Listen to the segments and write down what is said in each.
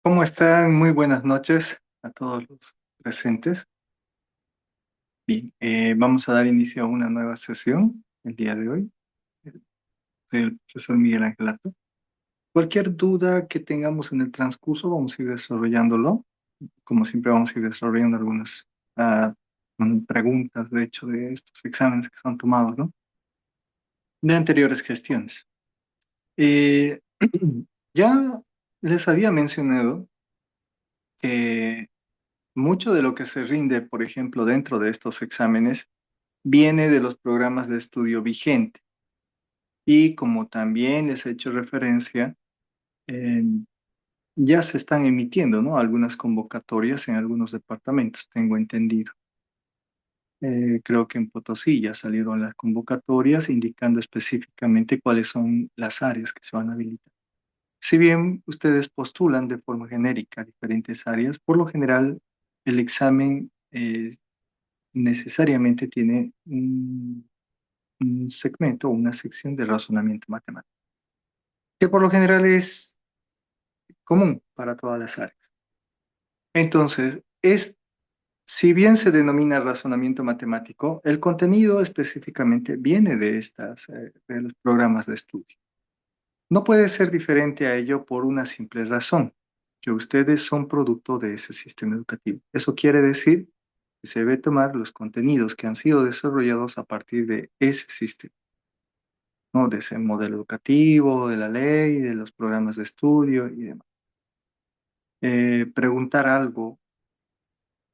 ¿Cómo están? Muy buenas noches a todos los presentes. Bien, vamos a dar inicio a una nueva sesión el día de hoy. Soy el profesor Miguel Angelato. Cualquier duda que tengamos en el transcurso, vamos a ir desarrollándolo. Como siempre, vamos a ir desarrollando algunas preguntas, de hecho, de estos exámenes que son tomados, ¿no? De anteriores gestiones. Eh, ya les había mencionado que mucho de lo que se rinde, por ejemplo, dentro de estos exámenes, viene de los programas de estudio vigente. Y como también les he hecho referencia, eh, ya se están emitiendo, ¿no? Algunas convocatorias en algunos departamentos, tengo entendido. Creo que en Potosí ya salieron las convocatorias indicando específicamente cuáles son las áreas que se van a habilitar. Si bien ustedes postulan de forma genérica diferentes áreas, por lo general el examen necesariamente tiene un segmento o una sección de razonamiento matemático, que por lo general es común para todas las áreas. Entonces, si bien se denomina razonamiento matemático, el contenido específicamente viene de los programas de estudio. No puede ser diferente a ello por una simple razón, que ustedes son producto de ese sistema educativo. Eso quiere decir que se debe tomar los contenidos que han sido desarrollados a partir de ese sistema, ¿no? De ese modelo educativo, de la ley, de los programas de estudio y demás. Preguntar algo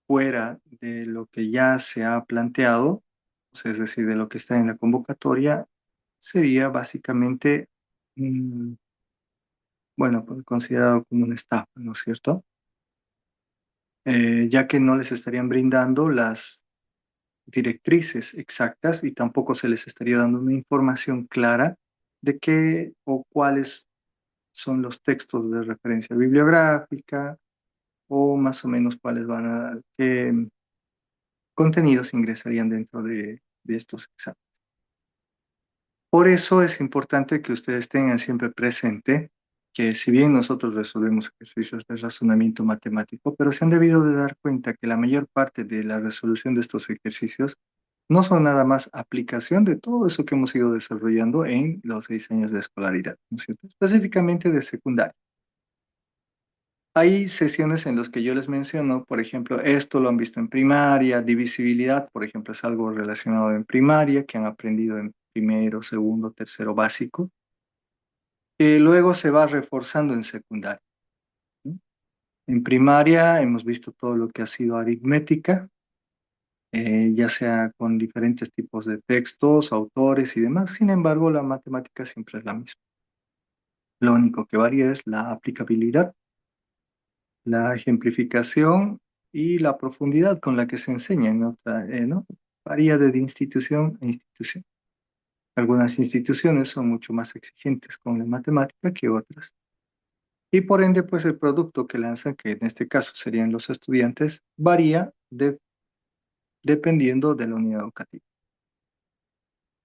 fuera de lo que ya se ha planteado, pues, es decir, de lo que está en la convocatoria, sería básicamente, mm, bueno, pues, considerado como una estafa, ¿no es cierto? Ya que no les estarían brindando las directrices exactas y tampoco se les estaría dando una información clara de qué o cuáles son los textos de referencia bibliográfica o más o menos cuáles qué contenidos ingresarían dentro de estos exámenes. Por eso es importante que ustedes tengan siempre presente que si bien nosotros resolvemos ejercicios de razonamiento matemático, pero se han debido de dar cuenta que la mayor parte de la resolución de estos ejercicios no son nada más aplicación de todo eso que hemos ido desarrollando en los 6 años de escolaridad, ¿no es cierto? Específicamente de secundaria. Hay sesiones en las que yo les menciono, por ejemplo, esto lo han visto en primaria, divisibilidad, por ejemplo, es algo relacionado en primaria, que han aprendido en primero, segundo, tercero básico, que luego se va reforzando en secundaria, ¿no? En primaria hemos visto todo lo que ha sido aritmética, ya sea con diferentes tipos de textos, autores y demás. Sin embargo, la matemática siempre es la misma. Lo único que varía es la aplicabilidad, la ejemplificación y la profundidad con la que se enseña en ¿no? Varía de institución a institución. Algunas instituciones son mucho más exigentes con la matemática que otras. Y por ende, pues el producto que lanzan, que en este caso serían los estudiantes, varía dependiendo de la unidad educativa.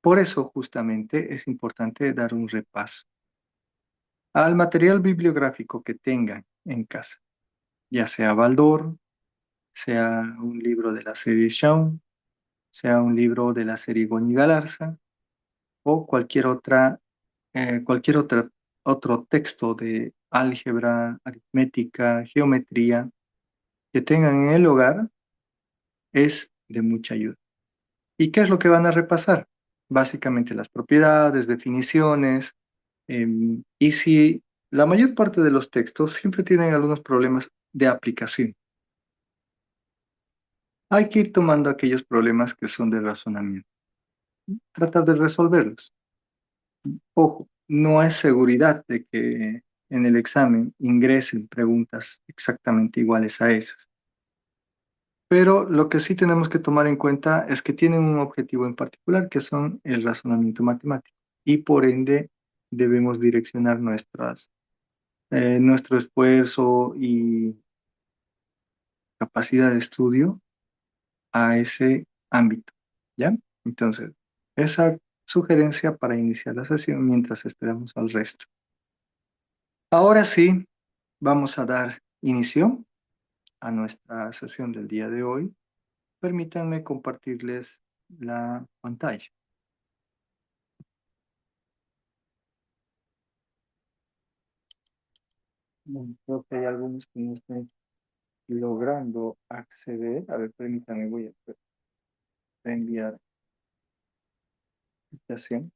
Por eso, justamente, es importante dar un repaso al material bibliográfico que tengan en casa, ya sea Baldor, sea un libro de la serie Shaun, sea un libro de la serie Goñi Galarza o otro texto de álgebra, aritmética, geometría que tengan en el hogar, es de mucha ayuda. ¿Y qué es lo que van a repasar? Básicamente las propiedades, definiciones, y si la mayor parte de los textos siempre tienen algunos problemas de aplicación, hay que ir tomando aquellos problemas que son de razonamiento, tratar de resolverlos. Ojo, no es seguridad de que en el examen ingresen preguntas exactamente iguales a esas. Pero lo que sí tenemos que tomar en cuenta es que tienen un objetivo en particular, que son el razonamiento matemático. Y por ende debemos direccionar nuestro esfuerzo y capacidad de estudio a ese ámbito. ¿Ya? Entonces, esa sugerencia para iniciar la sesión mientras esperamos al resto. Ahora sí, vamos a dar inicio a nuestra sesión del día de hoy. Permítanme compartirles la pantalla. Bueno, creo que hay algunos que no están logrando acceder. A ver, permítanme, voy a enviar la invitación.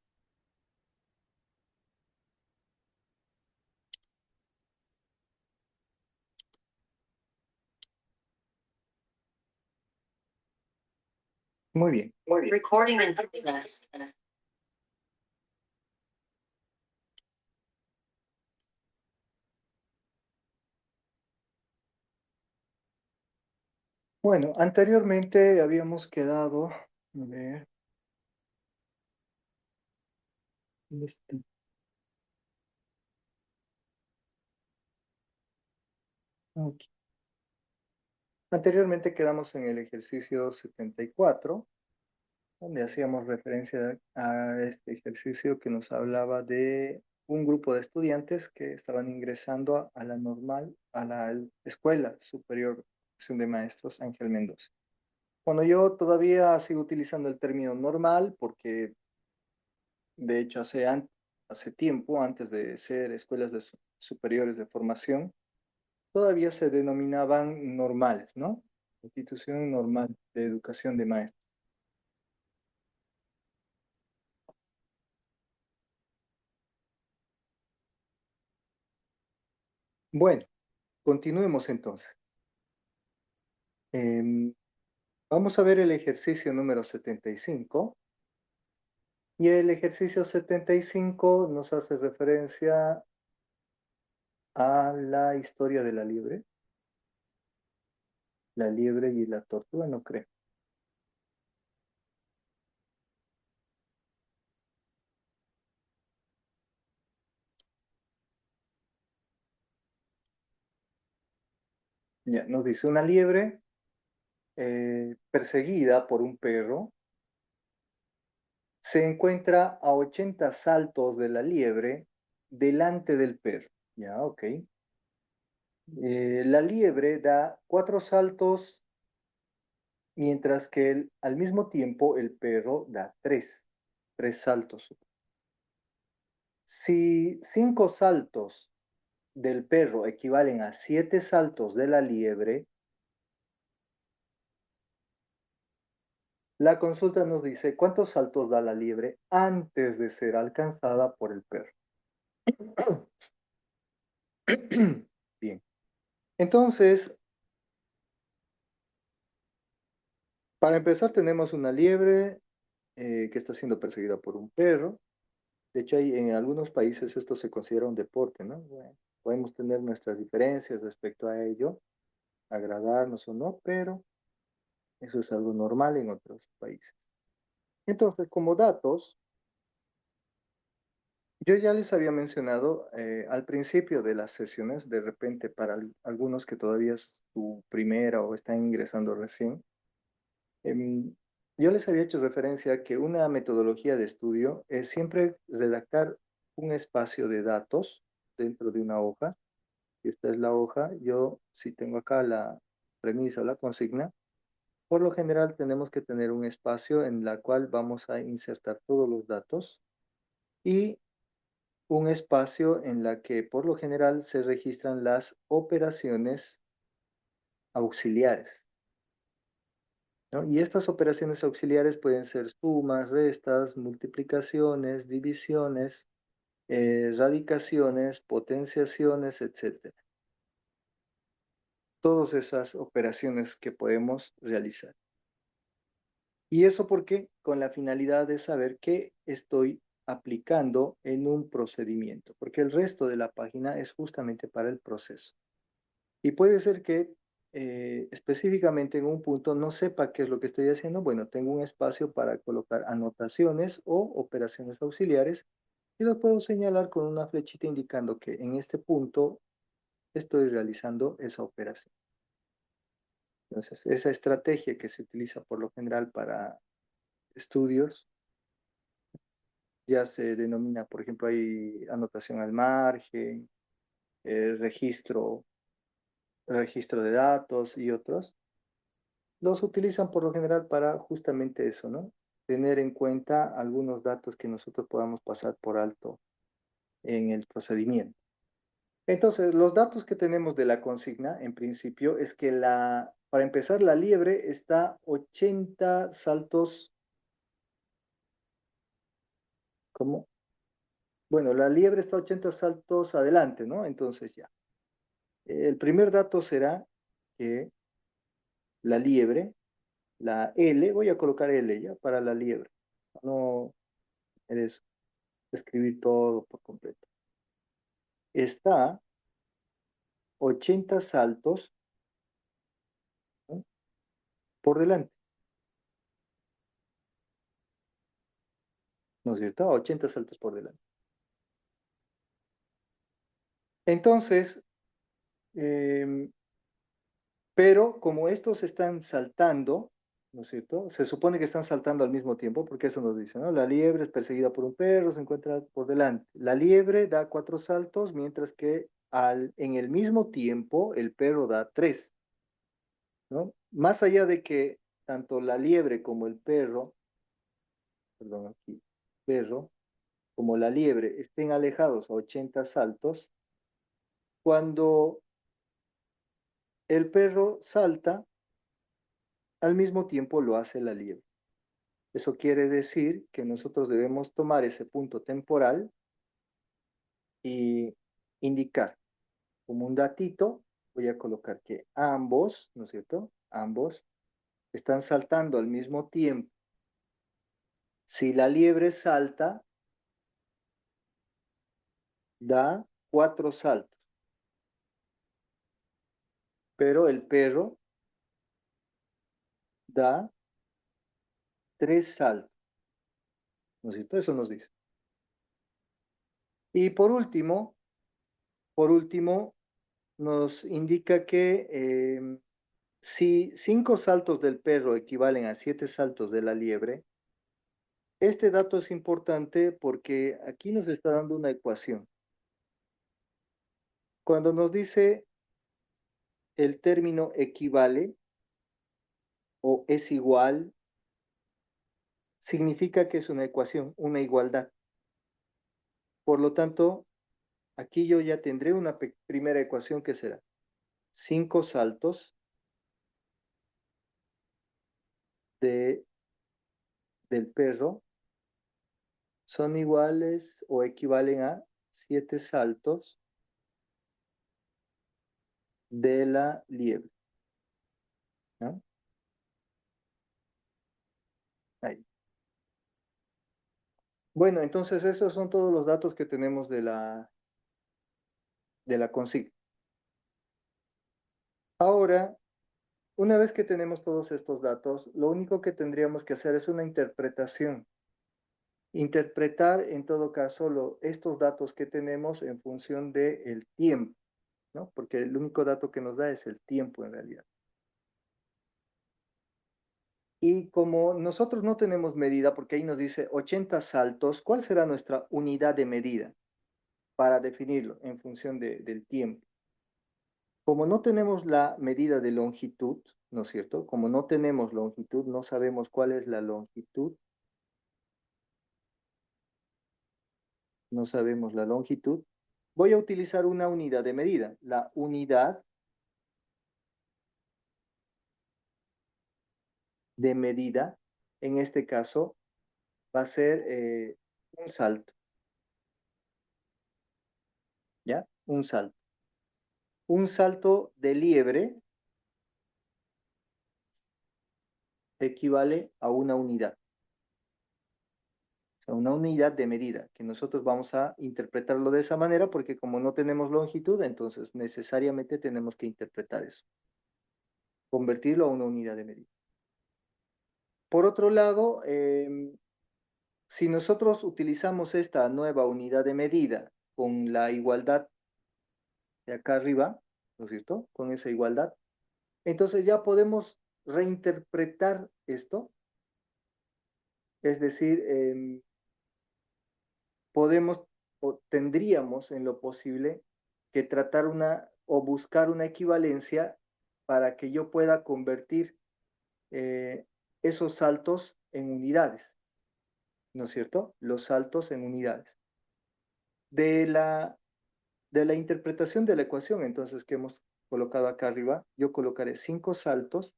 Muy bien. Recording in progress. Bueno, anteriormente habíamos quedado, a ver, ¿dónde está? Aquí. Anteriormente quedamos en el ejercicio 74, donde hacíamos referencia a este ejercicio que nos hablaba de un grupo de estudiantes que estaban ingresando a la normal, a la Escuela Superior de Formación de Maestros Ángel Mendoza. Bueno, yo todavía sigo utilizando el término normal porque, de hecho, hace tiempo, antes de ser escuelas superiores de formación, todavía se denominaban normales, ¿no? Institución normal de educación de maestros. Bueno, continuemos entonces. Em, Vamos a ver el ejercicio número 75. Y el ejercicio 75 nos hace referencia a la historia de la liebre y la tortuga, no creo. Ya, nos dice una liebre perseguida por un perro, se encuentra a 80 saltos de la liebre delante del perro. Ya, ok. La liebre da 4 saltos, mientras que al mismo tiempo el perro da 3 saltos. Si 5 saltos del perro equivalen a 7 saltos de la liebre, la consulta nos dice cuántos saltos da la liebre antes de ser alcanzada por el perro. Bien, entonces, para empezar tenemos una liebre que está siendo perseguida por un perro. De hecho, en algunos países esto se considera un deporte, ¿no? Bueno, podemos tener nuestras diferencias respecto a ello, agradarnos o no, pero eso es algo normal en otros países. Entonces, como datos, yo ya les había mencionado al principio de las sesiones, de repente para algunos que todavía es su primera o están ingresando recién, em, yo les había hecho referencia a que una metodología de estudio es siempre redactar un espacio de datos dentro de una hoja. Y esta es la hoja. Yo, si tengo acá la premisa o la consigna, por lo general tenemos que tener un espacio en la cual vamos a insertar todos los datos y un espacio en la que por lo general se registran las operaciones auxiliares, ¿no? Y estas operaciones auxiliares pueden ser sumas, restas, multiplicaciones, divisiones, radicaciones, potenciaciones, etcétera. Todas esas operaciones que podemos realizar. ¿Y eso por qué? Con la finalidad de saber qué estoy aplicando en un procedimiento, porque el resto de la página es justamente para el proceso. Y puede ser que específicamente en un punto no sepa qué es lo que estoy haciendo. Bueno, tengo un espacio para colocar anotaciones o operaciones auxiliares y lo puedo señalar con una flechita indicando que en este punto estoy realizando esa operación. Entonces, esa estrategia que se utiliza por lo general para estudios ya se denomina, por ejemplo, hay anotación al margen, registro registro de datos y otros, los utilizan por lo general para justamente eso, ¿no? Tener en cuenta algunos datos que nosotros podamos pasar por alto en el procedimiento. Entonces, los datos que tenemos de la consigna, en principio, es que para empezar, la liebre está 80 saltos, ¿cómo? Bueno, la liebre está 80 saltos adelante, ¿no? Entonces ya. El primer dato será que la liebre, la L, voy a colocar L ya para la liebre. No eres escribir todo por completo. Está 80 saltos, ¿no? Por delante, ¿no es cierto? 80 saltos por delante. Entonces, eh, pero como estos están saltando, ¿no es cierto? Se supone que están saltando al mismo tiempo, porque eso nos dice, ¿no? La liebre es perseguida por un perro, se encuentra por delante. La liebre da 4 saltos, mientras que en el mismo tiempo el perro da 3, ¿no? Más allá de que tanto la liebre como el perro, perdón, aquí, perro, como la liebre estén alejados a 80 saltos, cuando el perro salta, al mismo tiempo lo hace la liebre. Eso quiere decir que nosotros debemos tomar ese punto temporal y indicar como un datito, voy a colocar que ambos, ¿no es cierto? Ambos están saltando al mismo tiempo. Si la liebre salta, da 4 saltos, pero el perro da 3 saltos, ¿no es cierto? Eso nos dice. Y por último, nos indica que si 5 saltos del perro equivalen a 7 saltos de la liebre, este dato es importante porque aquí nos está dando una ecuación. Cuando nos dice el término equivale o es igual, significa que es una ecuación, una igualdad. Por lo tanto, aquí yo ya tendré una primera ecuación que será 5 saltos de, del perro son iguales o equivalen a 7 saltos de la liebre, ¿no? Ahí. Bueno, entonces esos son todos los datos que tenemos de la consigna. Ahora, una vez que tenemos todos estos datos, lo único que tendríamos que hacer es una interpretación. Interpretar, en todo caso, estos datos que tenemos en función del tiempo, ¿no? Porque el único dato que nos da es el tiempo en realidad. Y como nosotros no tenemos medida, porque ahí nos dice 80 saltos, ¿cuál será nuestra unidad de medida para definirlo en función del tiempo? Como no tenemos la medida de longitud, ¿no es cierto? Como no tenemos longitud, no sabemos cuál es la longitud, no sabemos la longitud, voy a utilizar una unidad de medida. La unidad de medida, en este caso, va a ser un salto, ¿ya? Un salto. Un salto de liebre equivale a una unidad, o sea, una unidad de medida, que nosotros vamos a interpretarlo de esa manera porque como no tenemos longitud, entonces necesariamente tenemos que interpretar eso, convertirlo a una unidad de medida. Por otro lado, si nosotros utilizamos esta nueva unidad de medida con la igualdad de acá arriba, ¿no es cierto? Con esa igualdad, entonces ya podemos reinterpretar esto, es decir, podemos o tendríamos en lo posible que tratar una o buscar una equivalencia para que yo pueda convertir esos saltos en unidades, ¿no es cierto? Los saltos en unidades. De la interpretación de la ecuación, entonces, que hemos colocado acá arriba, yo colocaré 5 saltos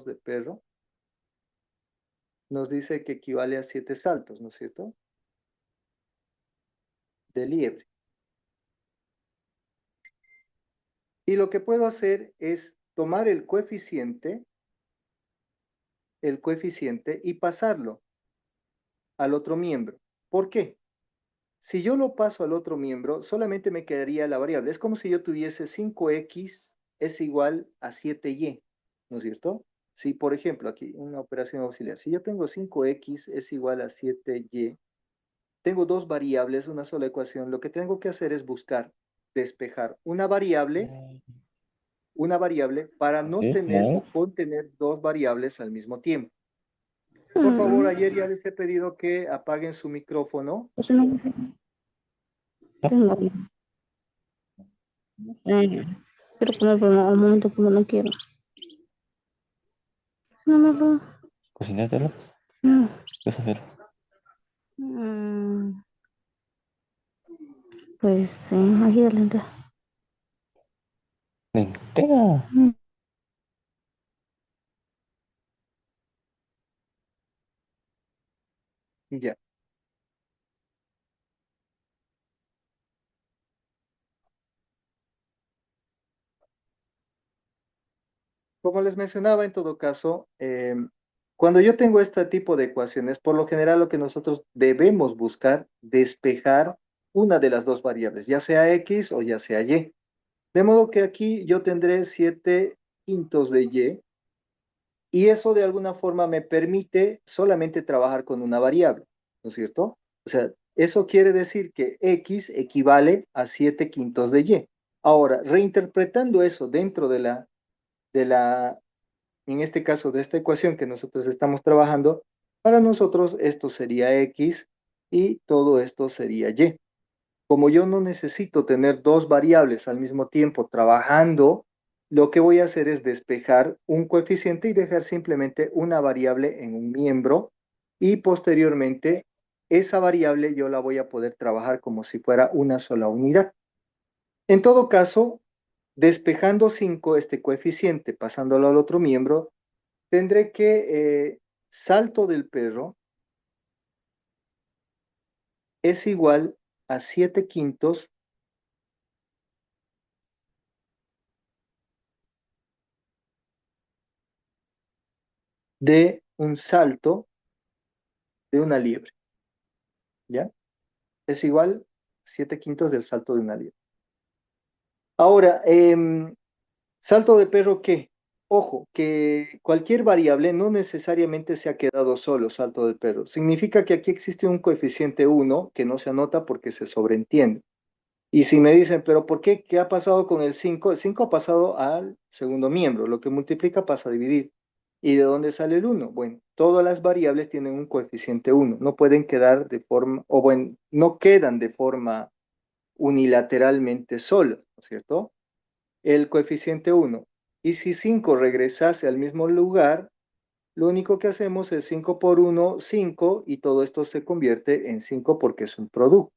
de perro, nos dice que equivale a 7 saltos, ¿no es cierto? De liebre. Y lo que puedo hacer es tomar el coeficiente y pasarlo al otro miembro. ¿Por qué? Si yo lo paso al otro miembro, solamente me quedaría la variable. Es como si yo tuviese 5x es igual a 7y, ¿no es cierto? Si, por ejemplo, aquí una operación auxiliar, si yo tengo 5x es igual a 7y, tengo dos variables, una sola ecuación, lo que tengo que hacer es buscar despejar una variable para no Sí, tener claro. o contener dos variables al mismo tiempo. Por favor, Mm, ayer ya les he pedido que apaguen su micrófono. pues no tengo. Quiero poner, pero al momento como no quiero. No me va. Cocinátelo. Mm, ¿Qué vas a hacer? mm, pues sí, aquí de lenta. Lenteja. Mm, Ya. Como les mencionaba, en todo caso, cuando yo tengo este tipo de ecuaciones, por lo general lo que nosotros debemos buscar, despejar una de las dos variables, ya sea x o ya sea y. De modo que aquí yo tendré 7 quintos de y eso de alguna forma me permite solamente trabajar con una variable, ¿no es cierto? O sea, eso quiere decir que x equivale a 7 quintos de y. Ahora, reinterpretando eso dentro de la en este caso de esta ecuación que nosotros estamos trabajando, para nosotros esto sería x y todo esto sería y. Como yo no necesito tener dos variables al mismo tiempo trabajando, lo que voy a hacer es despejar un coeficiente y dejar simplemente una variable en un miembro y posteriormente esa variable yo la voy a poder trabajar como si fuera una sola unidad. En todo caso, despejando 5 este coeficiente, pasándolo al otro miembro, tendré que salto del perro es igual a 7 quintos de un salto de una liebre, ¿ya? Es igual 7 quintos del salto de una liebre. Ahora, salto de perro, ¿qué? Ojo, que cualquier variable no necesariamente se ha quedado solo, salto del perro. Significa que aquí existe un coeficiente 1 que no se anota porque se sobreentiende. Y si me dicen, pero ¿por qué? ¿Qué ha pasado con el 5? El 5 ha pasado al segundo miembro, lo que multiplica pasa a dividir. ¿Y de dónde sale el uno? Bueno, todas las variables tienen un coeficiente uno, no pueden quedar de forma, o bueno, no quedan de forma unilateralmente solas, ¿no es cierto? El coeficiente uno. Y si 5 regresase al mismo lugar, lo único que hacemos es 5 por uno, 5, y todo esto se convierte en 5 porque es un producto.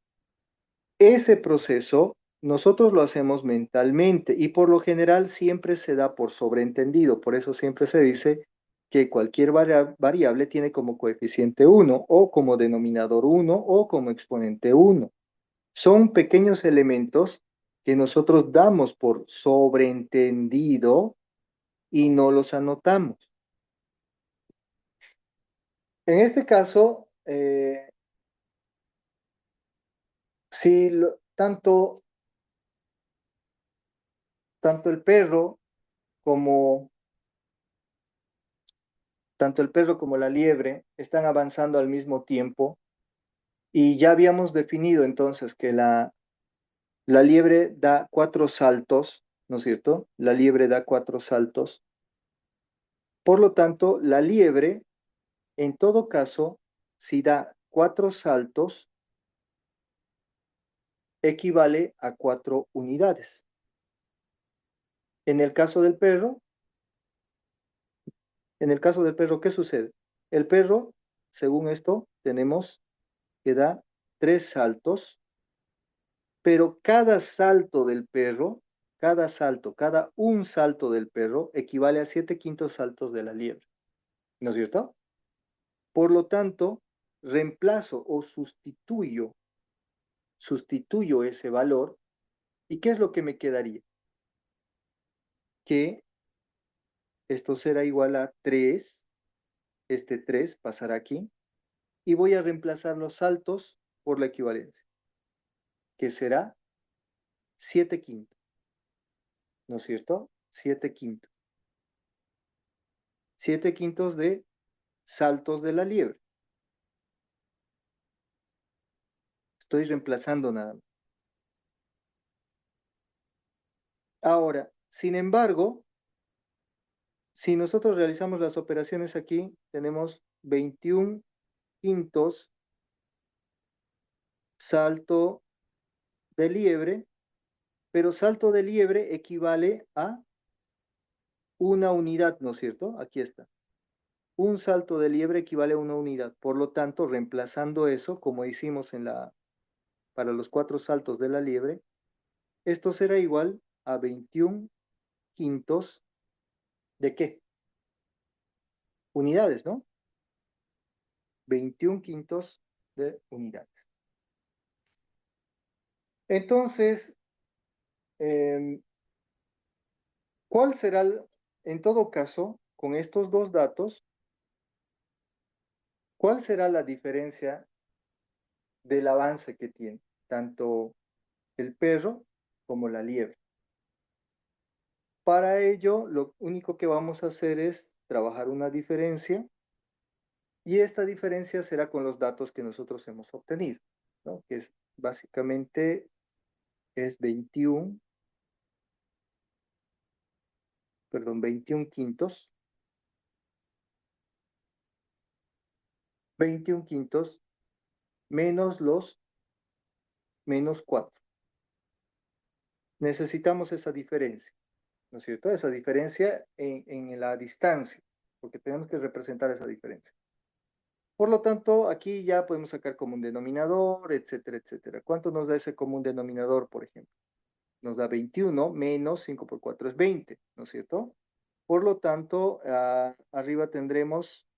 Ese proceso nosotros lo hacemos mentalmente y por lo general siempre se da por sobreentendido. Por eso siempre se dice que cualquier variable tiene como coeficiente uno o como denominador uno o como exponente uno. Son pequeños elementos que nosotros damos por sobreentendido y no los anotamos. En este caso, si tanto el perro como tanto el perro como la liebre están avanzando al mismo tiempo y ya habíamos definido entonces que la liebre da 4 saltos, ¿no es cierto? La liebre da 4 saltos. Por lo tanto, la liebre, en todo caso, si da 4 saltos, equivale a 4 unidades. En el caso del perro, ¿qué sucede? El perro, según esto, tenemos que da 3 saltos, pero cada salto del perro, cada un salto del perro equivale a 7/5 saltos de la liebre, ¿no es cierto? Por lo tanto, reemplazo o sustituyo ese valor, ¿y qué es lo que me quedaría? Que esto será igual a 3, este 3 pasará aquí, y voy a reemplazar los saltos por la equivalencia, que será 7/5, ¿no es cierto? 7/5. 7/5 de saltos de la liebre. Estoy reemplazando nada más. Ahora, sin embargo, si nosotros realizamos las operaciones aquí, tenemos 21/5 salto de liebre, pero salto de liebre equivale a una unidad, ¿no es cierto? Aquí está. Un salto de liebre equivale a una unidad. Por lo tanto, reemplazando eso, como hicimos para los 4 saltos de la liebre, esto será igual a 21/5 ¿de qué? Unidades, ¿no? 21/5 de unidades. Entonces, ¿cuál será, en todo caso, con estos dos datos, cuál será la diferencia del avance que tiene tanto el perro como la liebre? Para ello, lo único que vamos a hacer es trabajar una diferencia, y esta diferencia será con los datos que nosotros hemos obtenido, ¿no? Que es básicamente es 21/5, 21/5 menos los menos 4. Necesitamos esa diferencia, ¿no es cierto? Esa diferencia en la distancia, porque tenemos que representar esa diferencia. Por lo tanto, aquí ya podemos sacar común denominador, etcétera, etcétera. ¿Cuánto nos da ese común denominador, por ejemplo? Nos da 21 menos 5 por 4 es 20, ¿no es cierto? Por lo tanto, arriba tendremos,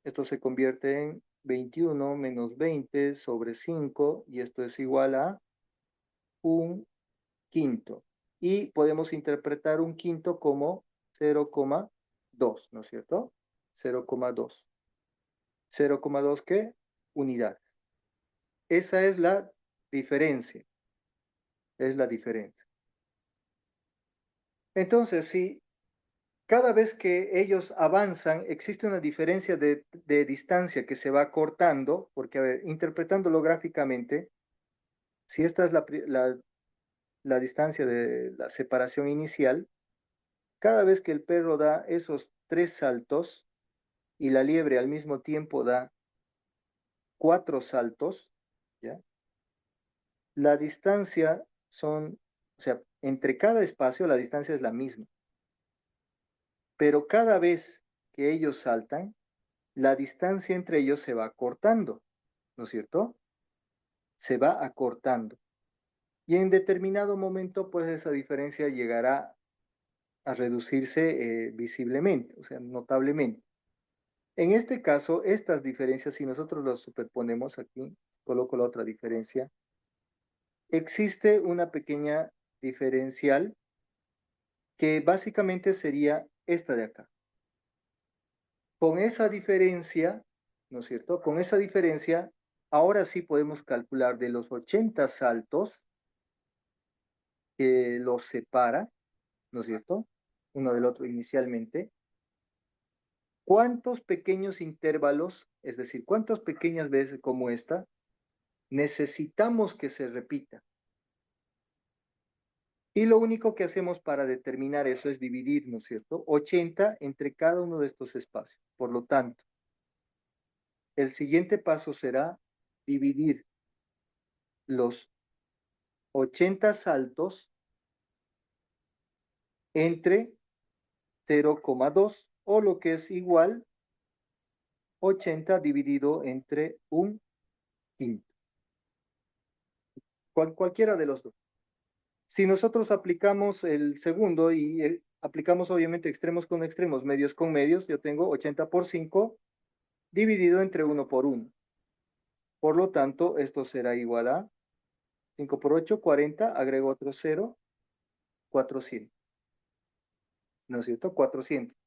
esto se convierte en 21 menos 20 sobre 5, y esto es igual a un quinto. Y podemos interpretar un quinto como 0,2, ¿no es cierto? 0,2. 0,2 ¿qué? Unidades. Esa es la diferencia. Es la diferencia. Entonces, si cada vez que ellos avanzan, existe una diferencia de distancia que se va cortando, porque, a ver, interpretándolo gráficamente, si esta es la distancia de la separación inicial, cada vez que el perro da esos 3 saltos y la liebre al mismo tiempo da 4 saltos, ¿ya? La distancia o sea, entre cada espacio la distancia es la misma, pero cada vez que ellos saltan, la distancia entre ellos se va acortando, ¿no es cierto? Se va acortando. Y en determinado momento, pues esa diferencia llegará a reducirse visiblemente, o sea, notablemente. En este caso, estas diferencias, si nosotros las superponemos aquí, coloco la otra diferencia, existe una pequeña diferencial que básicamente sería esta de acá. Con esa diferencia, ¿no es cierto? Con esa diferencia, ahora sí podemos calcular de los 80 saltos que los separa, ¿no es cierto? Uno del otro inicialmente. ¿Cuántos pequeños intervalos, es decir, cuántas pequeñas veces como esta, necesitamos que se repita? Y lo único que hacemos para determinar eso es dividir, ¿no es cierto? 80 entre cada uno de estos espacios. Por lo tanto, el siguiente paso será dividir los 80 saltos entre 0,2 o lo que es igual 80 dividido entre un quinto. Cualquiera de los dos. Si nosotros aplicamos el segundo y aplicamos obviamente extremos con extremos, medios con medios, yo tengo 80 por 5 dividido entre 1 por 1. Por lo tanto, esto será igual a 5 por 8, 40, agrego otro 0, 400. ¿No es cierto? 400.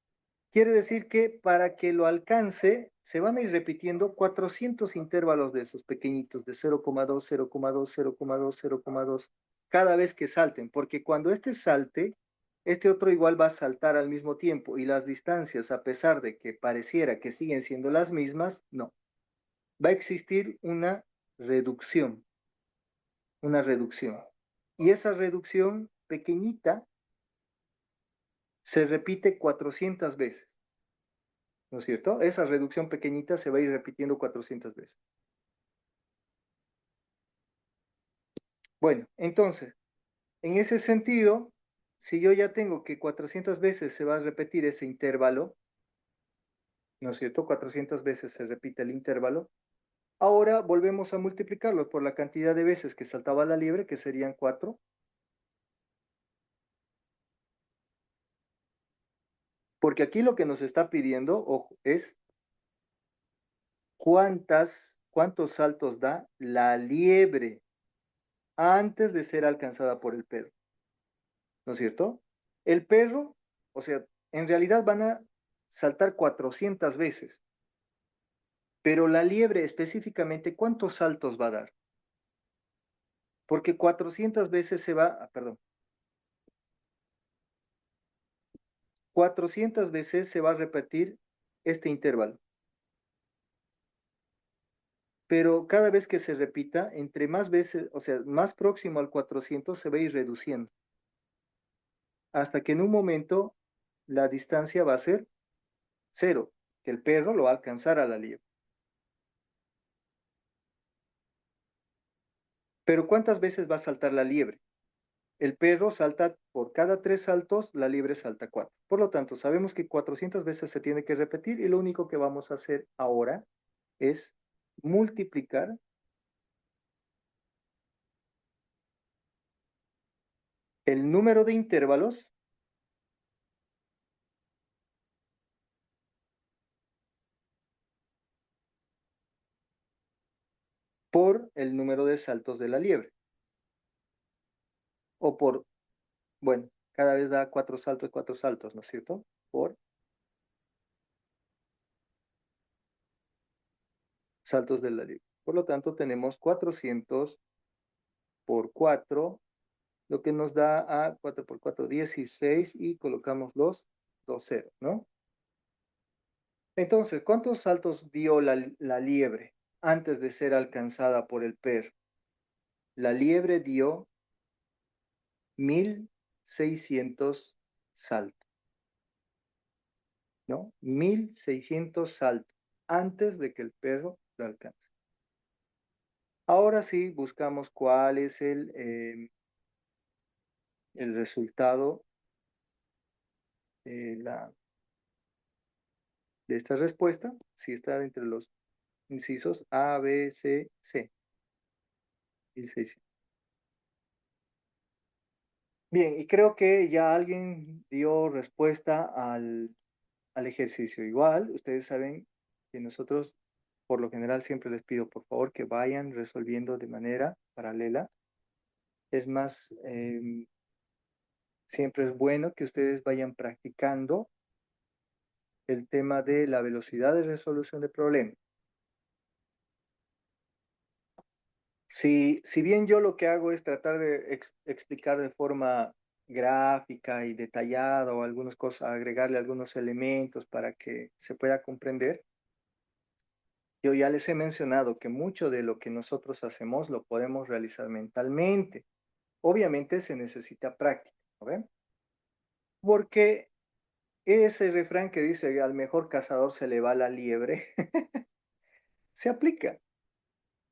Quiere decir que para que lo alcance, se van a ir repitiendo 400 intervalos de esos pequeñitos, de 0,2, 0,2, 0,2, 0,2, cada vez que salten, porque cuando este salte, este otro igual va a saltar al mismo tiempo y las distancias, a pesar de que pareciera que siguen siendo las mismas, no. Va a existir reducción, una reducción. Y esa reducción pequeñita se repite 400 veces. ¿No es cierto? Esa reducción pequeñita se va a ir repitiendo 400 veces. Bueno, entonces, en ese sentido, si yo ya tengo que 400 veces se va a repetir ese intervalo, ¿no es cierto? 400 veces se repite el intervalo. Ahora volvemos a multiplicarlo por la cantidad de veces que saltaba la liebre, que serían 4. Porque aquí lo que nos está pidiendo, ojo, es cuántos saltos da la liebre antes de ser alcanzada por el perro. ¿No es cierto? El perro, o sea, en realidad van a saltar 400 veces, pero la liebre específicamente, ¿cuántos saltos va a dar? Porque 400 veces perdón, 400 veces se va a repetir este intervalo. Pero cada vez que se repita, entre más veces, o sea, más próximo al 400 se va a ir reduciendo, hasta que en un momento la distancia va a ser 0, que el perro lo va a alcanzar a la liebre. Pero ¿cuántas veces va a saltar la liebre? El perro salta por cada 3 saltos, la liebre salta 4. Por lo tanto, sabemos que 400 veces se tiene que repetir y lo único que vamos a hacer ahora es multiplicar el número de intervalos por el número de saltos de la liebre. O por, bueno, cada vez da 4 saltos, ¿no es cierto? Por saltos de la liebre. Por lo tanto, tenemos 400 por 4, lo que nos da a 4 por 4, 16 y colocamos los 2 ceros, ¿no? Entonces, ¿cuántos saltos dio la liebre antes de ser alcanzada por el perro? La liebre dio 1600 saltos, ¿no? 1600 saltos antes de que el perro lo alcance. Ahora sí, buscamos cuál es el resultado de, de esta respuesta, si está entre los incisos A, B, C, C. 1600. Bien, y creo que ya alguien dio respuesta al ejercicio. Igual, ustedes saben que nosotros, por lo general, siempre les pido, por favor, que vayan resolviendo de manera paralela. Es más, siempre es bueno que ustedes vayan practicando el tema de la velocidad de resolución de problemas. Si bien yo lo que hago es tratar de explicar de forma gráfica y detallada o algunas cosas, agregarle algunos elementos para que se pueda comprender, yo ya les he mencionado que mucho de lo que nosotros hacemos lo podemos realizar mentalmente. Obviamente se necesita práctica, ¿no ven? Porque ese refrán que dice al mejor cazador se le va la liebre, se aplica.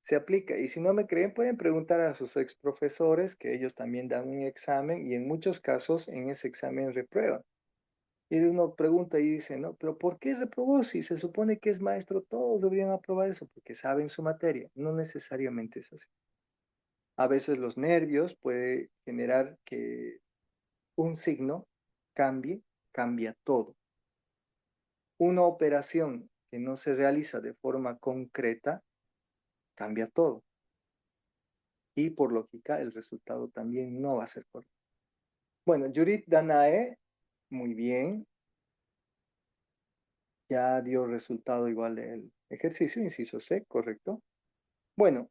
se aplica. Y si no me creen, pueden preguntar a sus ex profesores, que ellos también dan un examen y en muchos casos en ese examen reprueban. Y uno pregunta y dice, no, pero ¿por qué reprobó? Si se supone que es maestro, todos deberían aprobar eso porque saben su materia. No necesariamente es así. A veces los nervios puede generar que un signo cambia todo. Una operación que no se realiza de forma concreta, cambia todo. Y por lógica, el resultado también no va a ser correcto. Bueno, Judith Danae, muy bien. Ya dio resultado igual del ejercicio, inciso C, correcto. Bueno,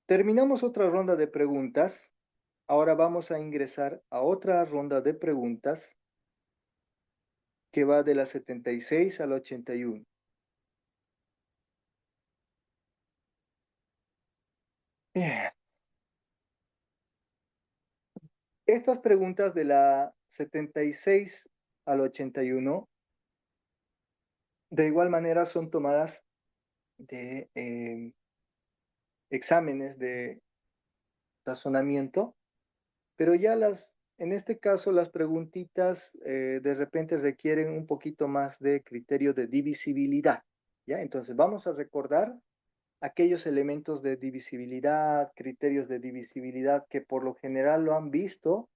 terminamos otra ronda de preguntas. Ahora vamos a ingresar a otra ronda de preguntas que va de la 76 a la 81. Bien. Estas preguntas de la 76 al 81, de igual manera son tomadas de exámenes de razonamiento, pero ya en este caso las preguntitas de repente requieren un poquito más de criterio de divisibilidad, ¿ya? Entonces vamos a recordar aquellos elementos de divisibilidad, criterios de divisibilidad que por lo general lo han visto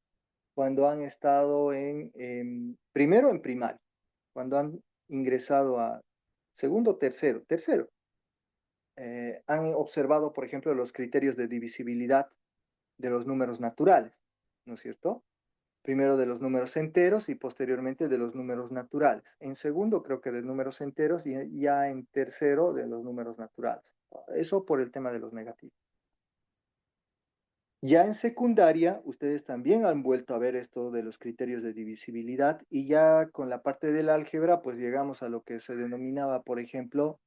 cuando han estado primero en primaria, cuando han ingresado a segundo, tercero, han observado, por ejemplo, los criterios de divisibilidad de los números naturales, ¿no es cierto? Primero de los números enteros y posteriormente de los números naturales. En segundo, creo que de números enteros y ya en tercero de los números naturales. Eso por el tema de los negativos. Ya en secundaria, ustedes también han vuelto a ver esto de los criterios de divisibilidad y ya con la parte del álgebra, pues llegamos a lo que se denominaba, por ejemplo,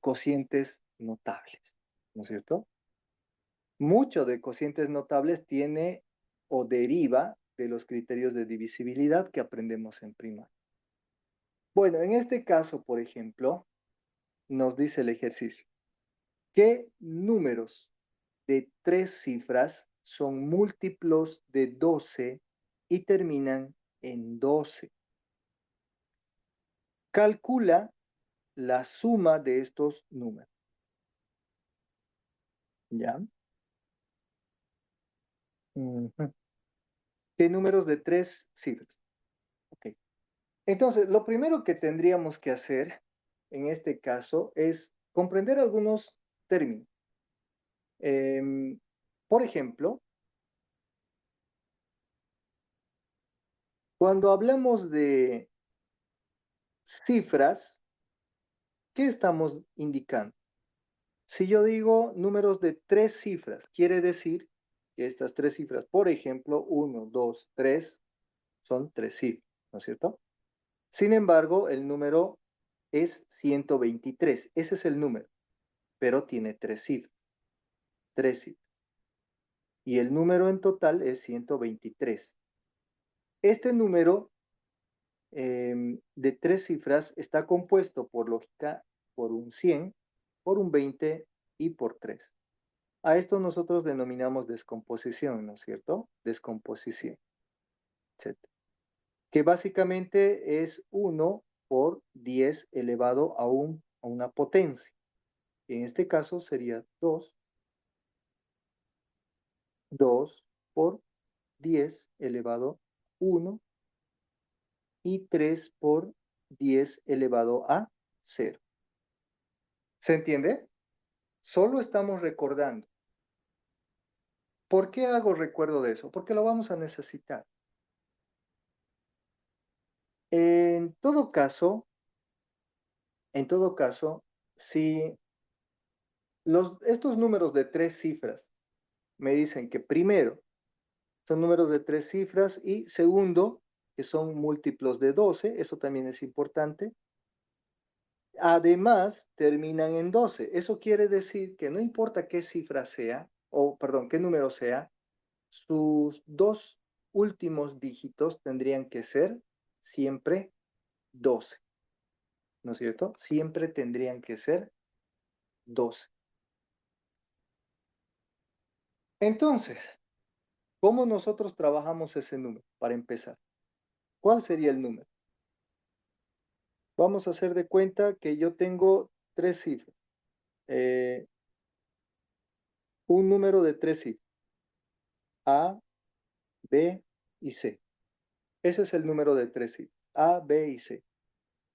cocientes notables, ¿no es cierto? Mucho de cocientes notables tiene o deriva de los criterios de divisibilidad que aprendemos en primaria. Bueno, en este caso, por ejemplo, nos dice el ejercicio, ¿qué números de 3 cifras son múltiplos de 12 y terminan en 12? Calcula la suma de estos números. ¿Ya? Ujú. ¿Qué números de 3 cifras? Ok. Entonces, lo primero que tendríamos que hacer en este caso es comprender algunos términos. Por ejemplo, cuando hablamos de cifras, ¿qué estamos indicando? Si yo digo números de 3 cifras, quiere decir que estas 3 cifras, por ejemplo, 1, 2, 3, son 3 cifras, ¿no es cierto? Sin embargo, el número es 123. Ese es el número, pero tiene 3 cifras. 3 cifras. Y el número en total es 123. Este número de 3 cifras está compuesto por lógica por un 100, por un 20 y por 3. A esto nosotros denominamos descomposición, ¿no es cierto? Descomposición, etc. Que básicamente es 1 por 10 elevado a una potencia. En este caso sería 2 por 10 elevado a 1 y 3 por 10 elevado a 0. ¿Se entiende? Solo estamos recordando. ¿Por qué hago recuerdo de eso? Porque lo vamos a necesitar. En todo caso, si estos números de 3 cifras me dicen que primero son números de 3 cifras y segundo que son múltiplos de 12, eso también es importante. Además, terminan en 12. Eso quiere decir que no importa qué cifra sea, o perdón, qué número sea, sus dos últimos dígitos tendrían que ser siempre 12, ¿no es cierto? Siempre tendrían que ser 12. Entonces, ¿cómo nosotros trabajamos ese número? Para empezar, ¿cuál sería el número? Vamos a hacer de cuenta que yo tengo tres cifras. eh, un número de tres cifras. A, B y C. Ese es el número de tres cifras. A, B y C.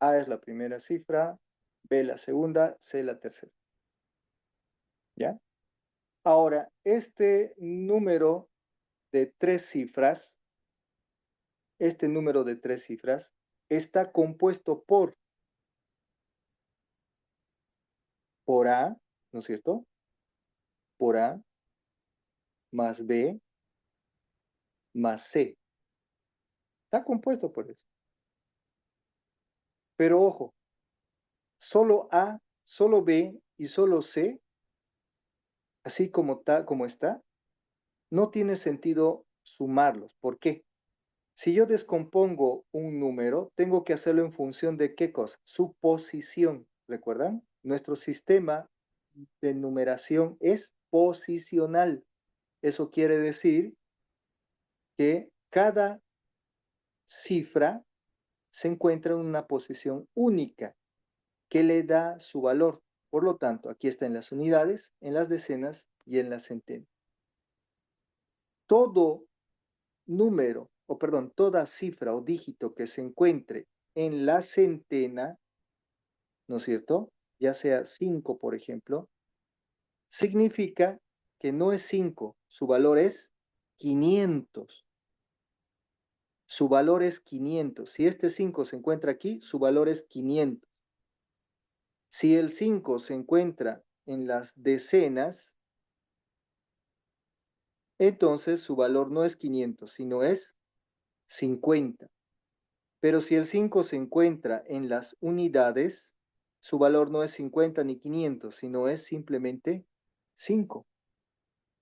A es la primera cifra, B la segunda, C la tercera. ¿Ya? Ahora, este número de tres cifras, está compuesto por A, ¿no es cierto? Por A más B más C. Está compuesto por eso. Pero ojo, solo A, solo B y solo C, así como está, no tiene sentido sumarlos. ¿Por qué? Si yo descompongo un número, tengo que hacerlo en función de qué cosa? Su posición. ¿Recuerdan? Nuestro sistema de numeración es posicional. Eso quiere decir que cada cifra se encuentra en una posición única que le da su valor. Por lo tanto, aquí está en las unidades, en las decenas y en las centenas. Todo número, o perdón, toda cifra o dígito que se encuentre en la centena, ¿no es cierto? Ya sea 5, por ejemplo, significa que no es 5, su valor es 500. Su valor es 500. Si este 5 se encuentra aquí, su valor es 500. Si el 5 se encuentra en las decenas, entonces su valor no es 500, sino es 50. Pero si el 5 se encuentra en las unidades, su valor no es 50 ni 500, sino es simplemente 5.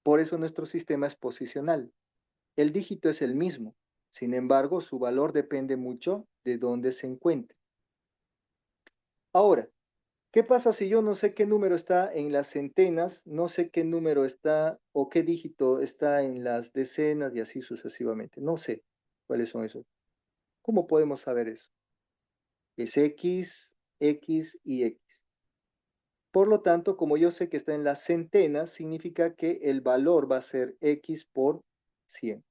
Por eso nuestro sistema es posicional. El dígito es el mismo, sin embargo, su valor depende mucho de dónde se encuentre. Ahora, ¿qué pasa si yo no sé qué número está en las centenas, no sé qué número está o qué dígito está en las decenas y así sucesivamente? No sé cuáles son esos. ¿Cómo podemos saber eso? Es X, X y X. Por lo tanto, como yo sé que está en las centenas, significa que el valor va a ser X por 100.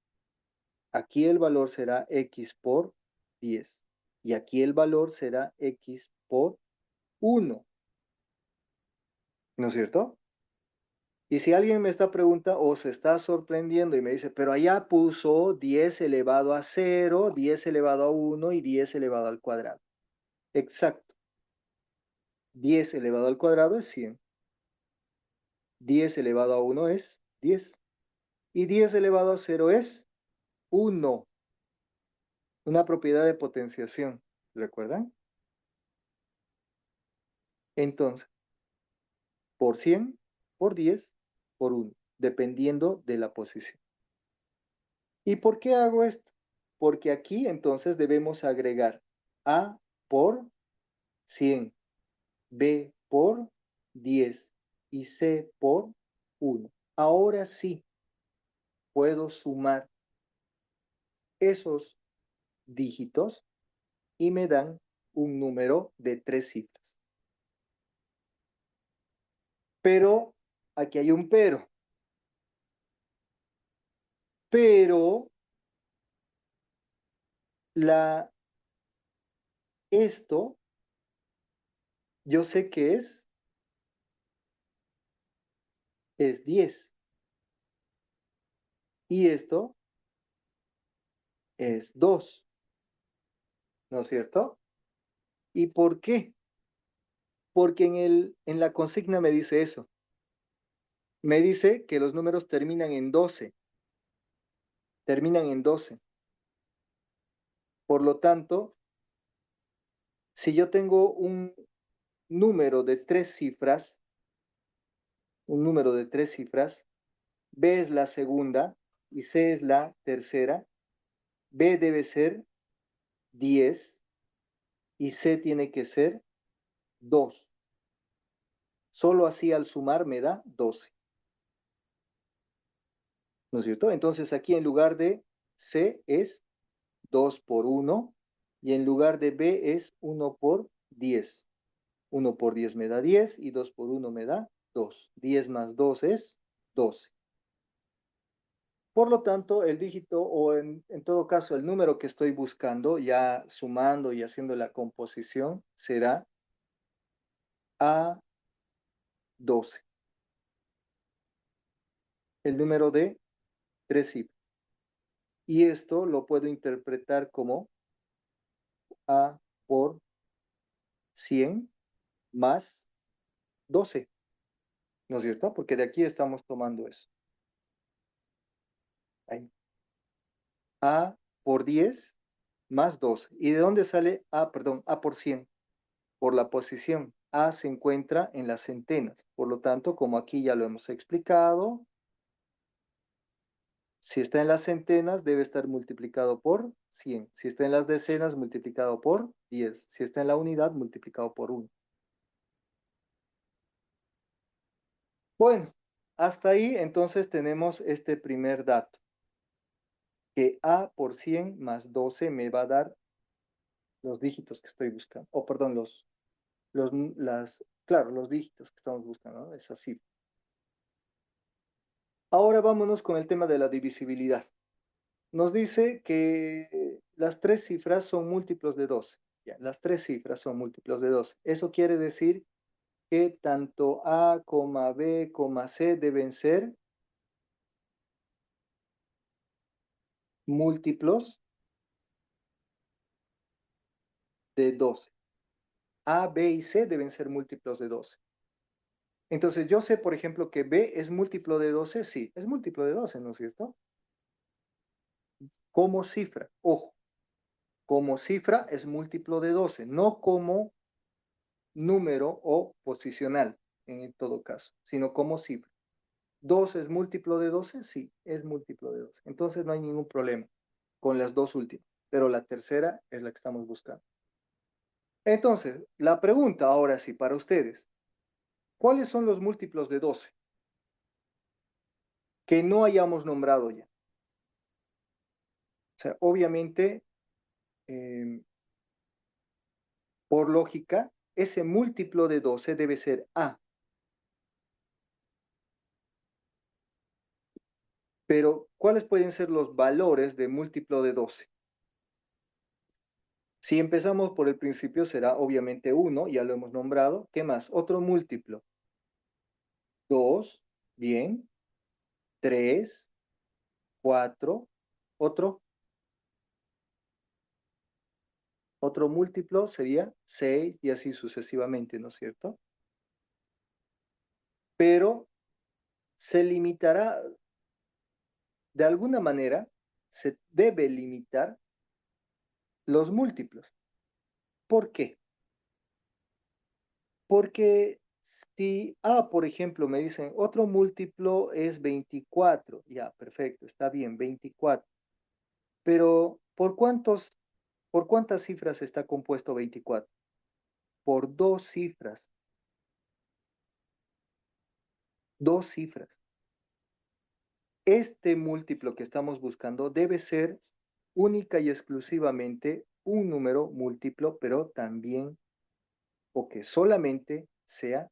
Aquí el valor será X por 10. Y aquí el valor será X por 1. ¿No es cierto? Y si alguien me está preguntando o se está sorprendiendo y me dice, pero allá puso 10 elevado a 0, 10 elevado a 1 y 10 elevado al cuadrado. Exacto. 10 elevado al cuadrado es 100. 10 elevado a 1 es 10. Y 10 elevado a 0 es 1. Una propiedad de potenciación. ¿Recuerdan? Entonces, por 100, por 10, por 1, dependiendo de la posición. ¿Y por qué hago esto? Porque aquí entonces debemos agregar A por 100, B por 10 y C por 1. Ahora sí puedo sumar esos dígitos y me dan un número de tres cifras. Pero aquí hay un pero. Pero esto yo sé que es 10 y esto es 2, ¿no es cierto? ¿Y por qué? Porque en la consigna me dice eso. Me dice que los números terminan en 12. Terminan en 12. Por lo tanto, si yo tengo un número de tres cifras, B es la segunda y C es la tercera, B debe ser 10 y C tiene que ser 2. Solo así al sumar me da 12. ¿no es cierto? Entonces aquí en lugar de C es 2 por 1 y en lugar de B es 1 por 10. 1 por 10 me da 10 y 2 por 1 me da 2. 10 más 2 es 12. Por lo tanto, el dígito o en todo caso el número que estoy buscando, ya sumando y haciendo la composición, será A12. El número de 3 cifras. Y esto lo puedo interpretar como A por 100 más 12, ¿no es cierto? Porque de aquí estamos tomando eso. Ahí. A por 10 más 12. ¿Y de dónde sale A? Perdón, A por 100. Por la posición. A se encuentra en las centenas. Por lo tanto, como aquí ya lo hemos explicado, si está en las centenas, debe estar multiplicado por 100. Si está en las decenas, multiplicado por 10. Si está en la unidad, multiplicado por 1. Bueno, hasta ahí entonces tenemos este primer dato, que A por 100 más 12 me va a dar los dígitos que estoy buscando, o perdón, claro, los dígitos que estamos buscando, ¿no? Es así. Ahora vámonos con el tema de la divisibilidad. Nos dice que las tres cifras son múltiplos de 12. Ya, las tres cifras son múltiplos de 12. Eso quiere decir que tanto A, B, C deben ser múltiplos de 12. A, B y C deben ser múltiplos de 12. Entonces yo sé, por ejemplo, que B es múltiplo de 12. Sí, es múltiplo de 12, ¿no es cierto? Como cifra, ojo, como cifra es múltiplo de 12, no como número o posicional, en todo caso, sino como cifra. 2 es múltiplo de 12, sí, es múltiplo de 12. Entonces no hay ningún problema con las dos últimas, pero la tercera es la que estamos buscando. Entonces, la pregunta ahora sí para ustedes, ¿cuáles son los múltiplos de 12 que no hayamos nombrado ya? O sea, obviamente, eh, por lógica, ese múltiplo de 12 debe ser A. Pero, ¿cuáles pueden ser los valores de múltiplo de 12? Si empezamos por el principio, será obviamente 1, ya lo hemos nombrado. ¿Qué más? Otro múltiplo. 2, bien. 3, 4. Otro múltiplo sería 6 y así sucesivamente, ¿no es cierto? Pero se limitará, de alguna manera, se debe limitar los múltiplos. ¿Por qué? Porque si A, por ejemplo, me dicen otro múltiplo es 24, ya, perfecto, está bien, 24. Pero ¿por cuántas cifras está compuesto 24? Por dos cifras. Dos cifras. Este múltiplo que estamos buscando debe ser única y exclusivamente un número múltiplo, pero también, o que solamente sea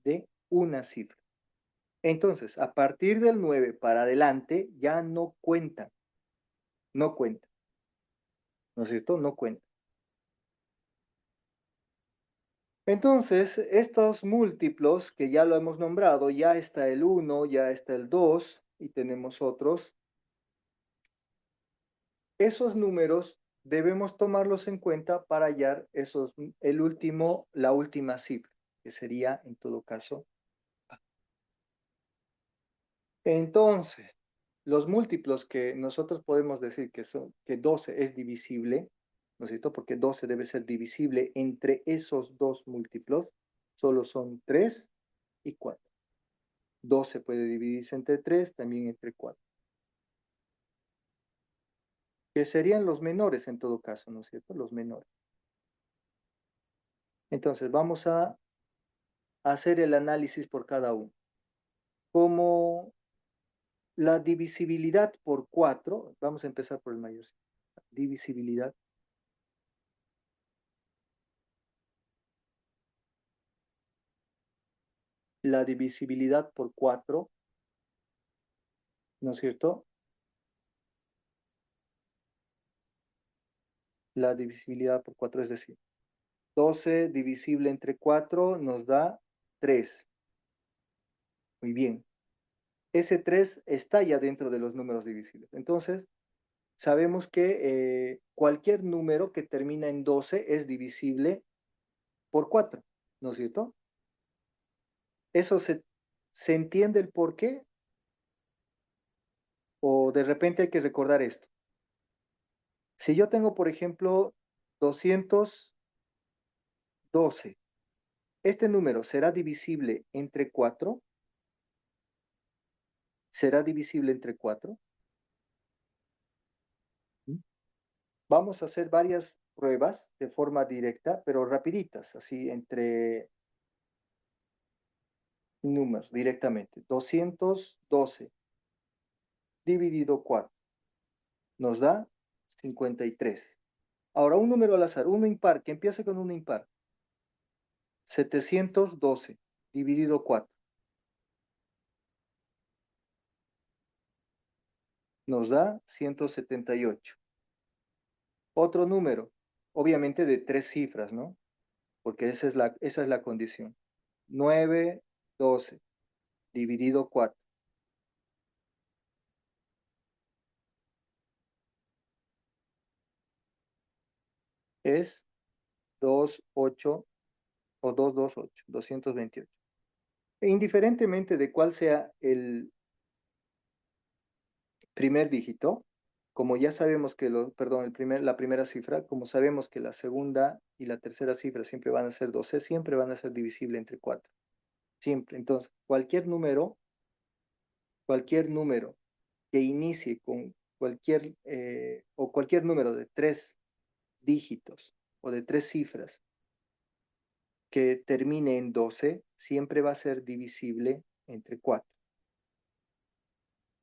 de una cifra. Entonces, a partir del 9 para adelante, ya no cuentan, no cuentan, ¿no es cierto? No cuentan. Entonces, estos múltiplos que ya lo hemos nombrado, ya está el 1, ya está el 2 y tenemos otros. Esos números debemos tomarlos en cuenta para hallar la última cifra, que sería en todo caso A. Entonces, los múltiplos que nosotros podemos decir que 12 es divisible, ¿no es cierto? Porque 12 debe ser divisible entre esos dos múltiplos, solo son 3 y 4. 12 puede dividirse entre 3, también entre 4. Que serían los menores en todo caso, ¿no es cierto? Los menores. Entonces, vamos a hacer el análisis por cada uno. Como la divisibilidad por 4, vamos a empezar por el mayor. Divisibilidad. La divisibilidad por 4, ¿no es cierto? La divisibilidad por 4, es decir, 12 divisible entre 4 nos da 3. Muy bien. Ese 3 está ya dentro de los números divisibles. Entonces, sabemos que cualquier número que termina en 12 es divisible por 4, ¿no es cierto? ¿Eso se entiende el por qué? ¿O de repente hay que recordar esto? Si yo tengo, por ejemplo, 212, ¿este número será divisible entre 4? ¿Será divisible entre 4? Vamos a hacer varias pruebas de forma directa, pero rapiditas, así entre números directamente. 212 dividido 4 nos da 53. Ahora un número al azar, uno impar, que empiece con un impar. 712 dividido 4 nos da 178. Otro número, obviamente de 3 cifras, ¿no? Porque esa es la condición. 912 dividido 4 es 28 o 228, 228. E indiferentemente de cuál sea el primer dígito, como ya sabemos que la primera cifra, como sabemos que la segunda y la tercera cifra siempre van a ser 12, siempre van a ser divisibles entre 4. Siempre. Entonces, cualquier número que inicie con cualquier número de 3 dígitos o de 3 cifras que termine en 12, siempre va a ser divisible entre 4.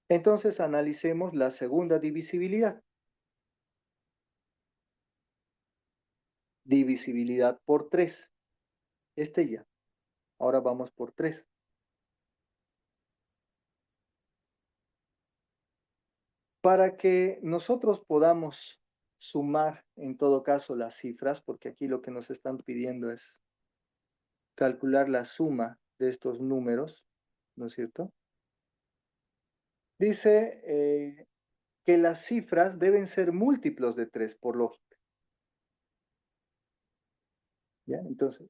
Entonces analicemos la segunda divisibilidad. Divisibilidad por 3. Ya. Ahora vamos por 3. Para que nosotros podamos sumar en todo caso las cifras, porque aquí lo que nos están pidiendo es calcular la suma de estos números, ¿no es cierto? Dice que las cifras deben ser múltiplos de 3 por lógica. ¿Ya? Entonces,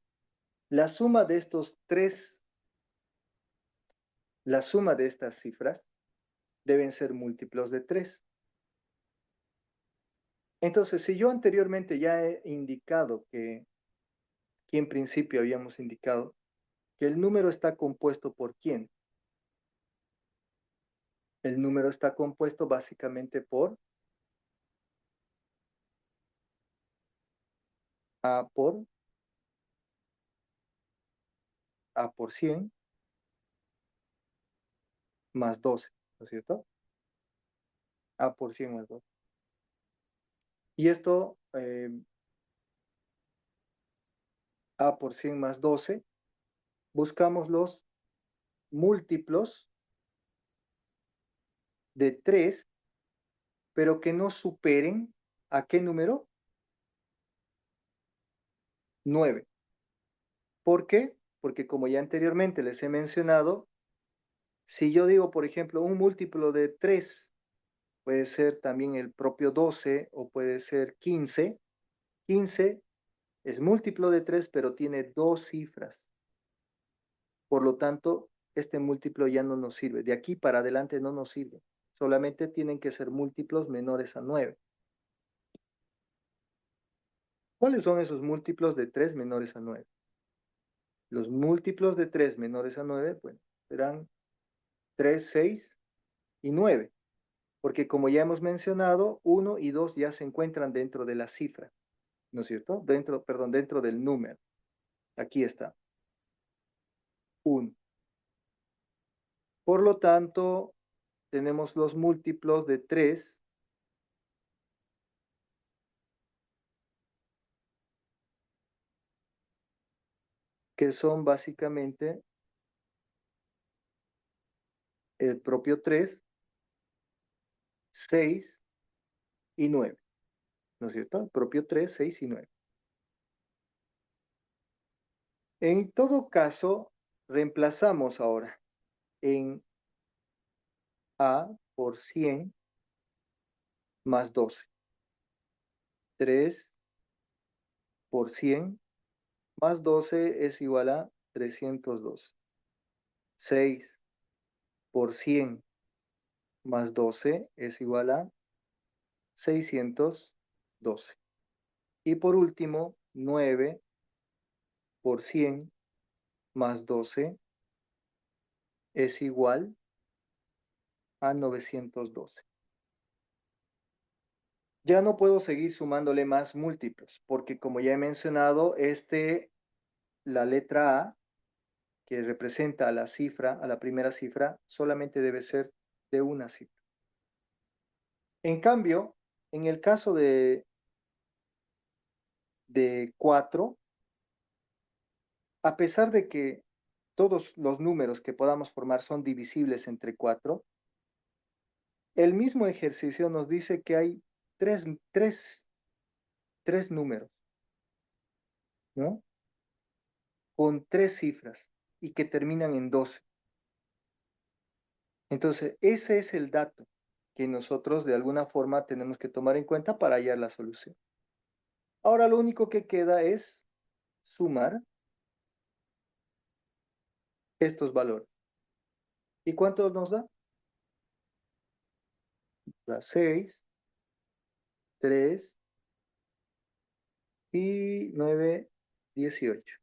la suma de la suma de estas cifras deben ser múltiplos de 3. Entonces, si yo anteriormente ya he indicado que aquí en principio habíamos indicado que el número está compuesto por ¿quién? El número está compuesto básicamente por A por 100 más 12, ¿no es cierto? A por 100 más 12. Y esto, A por 100 más 12, buscamos los múltiplos de 3, pero que no superen ¿a qué número? 9. ¿Por qué? Porque como ya anteriormente les he mencionado, si yo digo, por ejemplo, un múltiplo de 3, puede ser también el propio 12 o puede ser 15. 15 es múltiplo de 3, pero tiene 2 cifras. Por lo tanto, este múltiplo ya no nos sirve. De aquí para adelante no nos sirve. Solamente tienen que ser múltiplos menores a 9. ¿Cuáles son esos múltiplos de 3 menores a 9? Los múltiplos de 3 menores a 9, bueno, serán 3, 6 y 9. Porque como ya hemos mencionado, 1 y 2 ya se encuentran dentro de la cifra, ¿no es cierto? Dentro del número. Aquí está, 1. Por lo tanto, tenemos los múltiplos de 3, que son básicamente el propio 3, 6 y 9, ¿no es cierto? El propio 3, 6 y 9. En todo caso, reemplazamos ahora en A por 100 más 12. 3 por 100 más 12 es igual a 312. 6 por 100 más 12 es igual a 612. Y por último, 9 por 100 más 12 es igual a 912. Ya no puedo seguir sumándole más múltiplos, porque como ya he mencionado, la letra A, que representa a la cifra, a la primera cifra, solamente debe ser de una cifra. En cambio, en el caso de 4, a pesar de que todos los números que podamos formar son divisibles entre 4, el mismo ejercicio nos dice que hay tres números, ¿no? Con 3 cifras y que terminan en 12. Entonces, ese es el dato que nosotros de alguna forma tenemos que tomar en cuenta para hallar la solución. Ahora lo único que queda es sumar estos valores. ¿Y cuánto nos da? Da 6, 3 y 9, 18.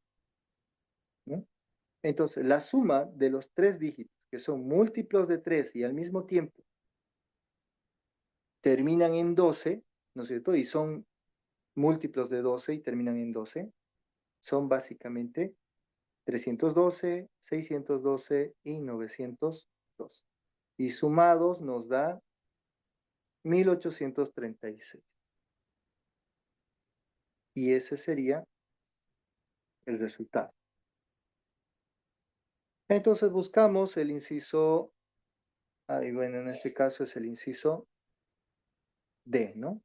¿No? Entonces, la suma de los 3 dígitos, que son múltiplos de 3 y al mismo tiempo terminan en 12, ¿no es cierto? Y son múltiplos de 12 y terminan en 12, son básicamente 312, 612 y 912. Y sumados nos da 1836. Y ese sería el resultado. Entonces buscamos el inciso, y bueno, en este caso es el inciso D, ¿no?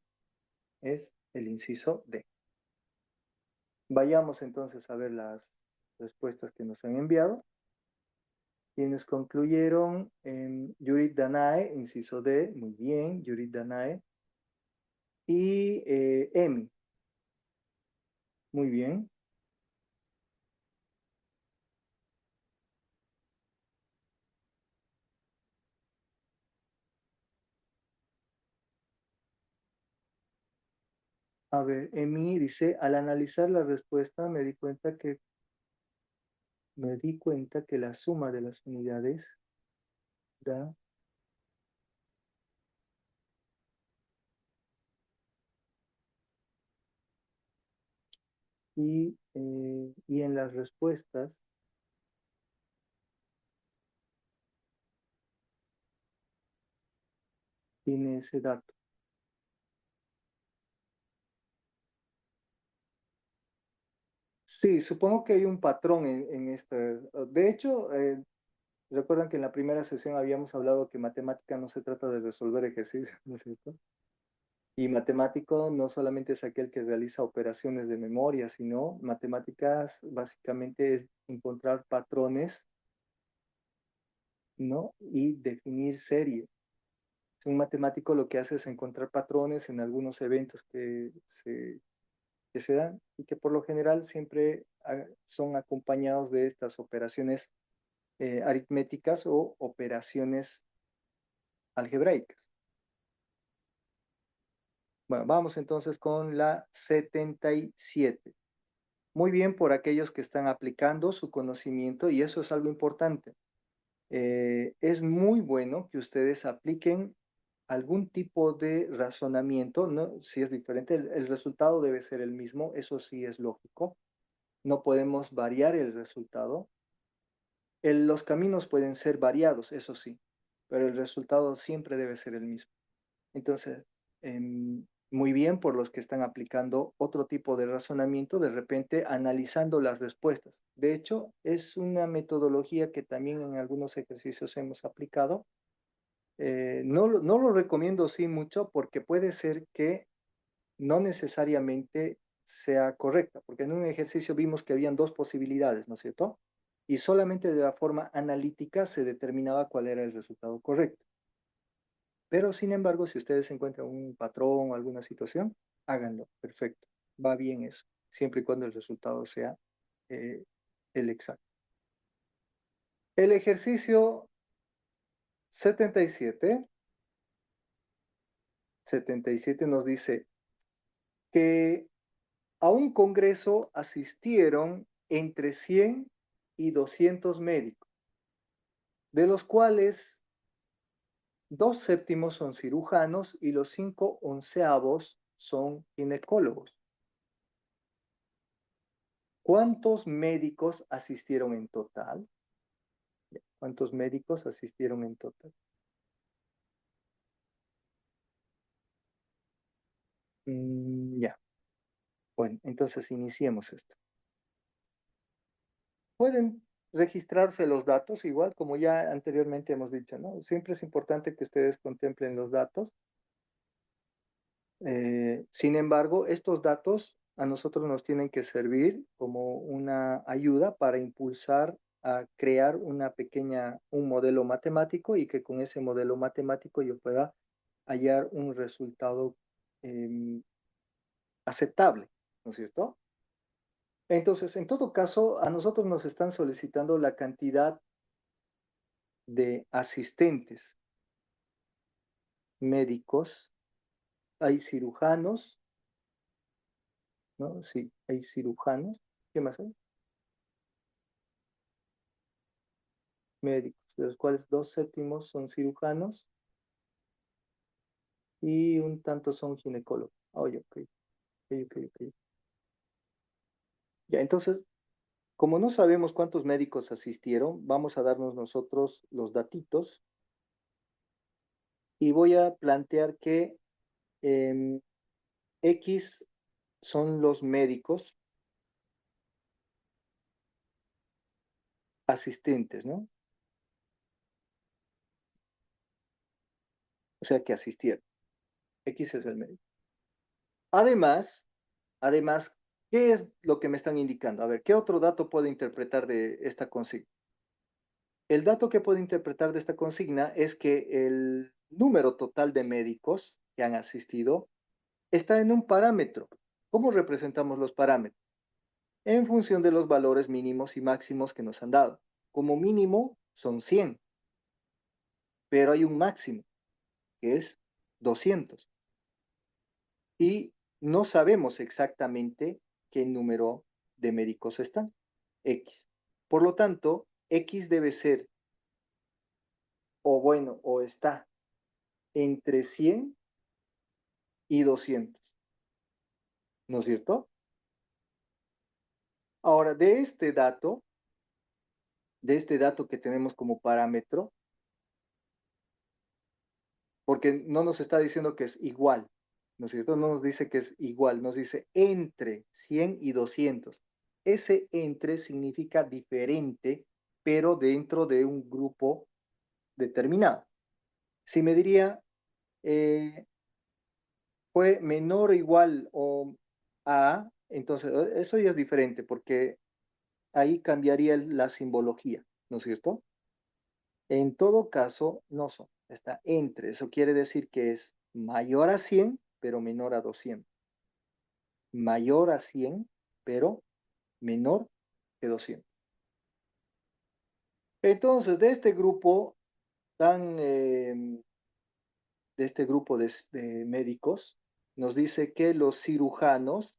Es el inciso D. Vayamos entonces a ver las respuestas que nos han enviado. Quienes concluyeron en Yurit Danae, inciso D, muy bien, Yurit Danae. Y Emi, muy bien. A ver, Emi dice, al analizar la respuesta me di cuenta que la suma de las unidades da y en las respuestas tiene ese dato. Sí, supongo que hay un patrón en esto. De hecho, recuerdan que en la primera sesión habíamos hablado que matemática no se trata de resolver ejercicios, ¿no es cierto? Y matemático no solamente es aquel que realiza operaciones de memoria, sino matemáticas básicamente es encontrar patrones, ¿no? Y definir series. Un matemático lo que hace es encontrar patrones en algunos eventos que se dan y que por lo general siempre son acompañados de estas operaciones aritméticas o operaciones algebraicas. Bueno, vamos entonces con la 77. Muy bien por aquellos que están aplicando su conocimiento y eso es algo importante. Es muy bueno que ustedes apliquen algún tipo de razonamiento, ¿no? Si es diferente, el resultado debe ser el mismo, eso sí es lógico. No podemos variar el resultado. Los caminos pueden ser variados, eso sí, pero el resultado siempre debe ser el mismo. Entonces, muy bien por los que están aplicando otro tipo de razonamiento, de repente analizando las respuestas. De hecho, es una metodología que también en algunos ejercicios hemos aplicado. No lo recomiendo sí mucho porque puede ser que no necesariamente sea correcta, porque en un ejercicio vimos que habían dos posibilidades, ¿no es cierto? Y solamente de la forma analítica se determinaba cuál era el resultado correcto. Pero sin embargo, si ustedes encuentran un patrón o alguna situación, háganlo, perfecto, va bien eso, siempre y cuando el resultado sea eh, el exacto. El ejercicio 77 nos dice que a un congreso asistieron entre 100 y 200 médicos, de los cuales 2/7 son cirujanos y los 5/11 son ginecólogos. ¿Cuántos médicos asistieron en total? ¿Cuántos médicos asistieron en total? Ya. Bueno, entonces iniciemos esto. Pueden registrarse los datos, igual como ya anteriormente hemos dicho, ¿no? Siempre es importante que ustedes contemplen los datos. Sin embargo, estos datos a nosotros nos tienen que servir como una ayuda para impulsar a crear un modelo matemático y que con ese modelo matemático yo pueda hallar un resultado aceptable, ¿no es cierto? Entonces, en todo caso, a nosotros nos están solicitando la cantidad de asistentes médicos. Hay cirujanos, ¿no? Sí, hay cirujanos. ¿Qué más hay? Médicos, de los cuales 2/7 son cirujanos y un tanto son ginecólogos. Oye, ok, ok. Ya, entonces, como no sabemos cuántos médicos asistieron, vamos a darnos nosotros los datitos y voy a plantear que X son los médicos asistentes, ¿no? O sea, que asistieron. X es el médico. Además, ¿qué es lo que me están indicando? A ver, ¿qué otro dato puedo interpretar de esta consigna? El dato que puedo interpretar de esta consigna es que el número total de médicos que han asistido está en un parámetro. ¿Cómo representamos los parámetros? En función de los valores mínimos y máximos que nos han dado. Como mínimo son 100, pero hay un máximo, que es 200. Y no sabemos exactamente qué número de médicos están, X. Por lo tanto, X debe ser, o bueno, o está entre 100 y 200, ¿no es cierto? Ahora, de este dato que tenemos como parámetro, porque no nos está diciendo que es igual, ¿no es cierto? No nos dice que es igual, nos dice entre 100 y 200. Ese entre significa diferente, pero dentro de un grupo determinado. Si me diría, fue menor o igual a, entonces eso ya es diferente, porque ahí cambiaría la simbología, ¿no es cierto? En todo caso, no son, está entre. Eso quiere decir que es mayor a 100, pero menor a 200. Mayor a 100, pero menor que 200. Entonces, de este grupo de médicos, nos dice que los cirujanos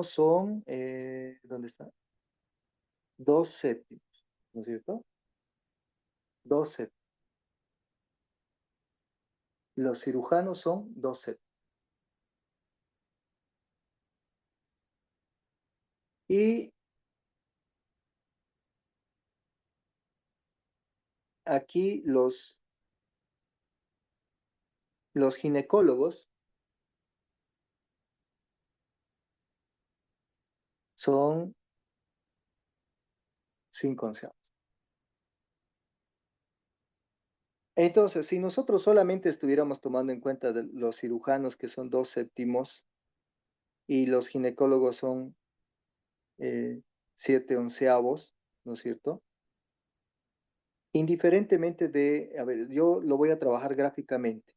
son, ¿dónde está? 2/7, ¿no es cierto? 2/7. Los cirujanos son 2/7. Y aquí los ginecólogos son 5/11. Entonces, si nosotros solamente estuviéramos tomando en cuenta de los cirujanos, que son 2/7, y los ginecólogos son 7/11, ¿no es cierto? Indiferentemente de, a ver, yo lo voy a trabajar gráficamente.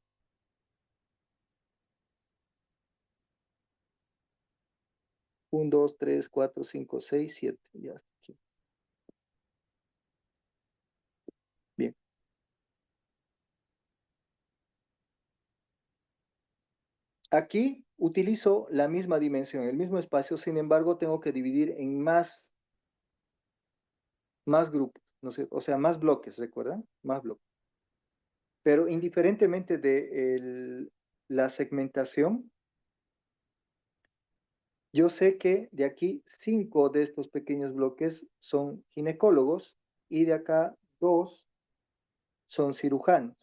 Un, 2, 3, 4, 5, 6, 7. Ya está aquí. Bien. Aquí utilizo la misma dimensión, el mismo espacio, sin embargo, tengo que dividir en más grupos, ¿no sé? O sea, más bloques, ¿recuerdan? Más bloques. Pero indiferentemente de la segmentación, yo sé que de aquí 5 de estos pequeños bloques son ginecólogos y de acá 2 son cirujanos.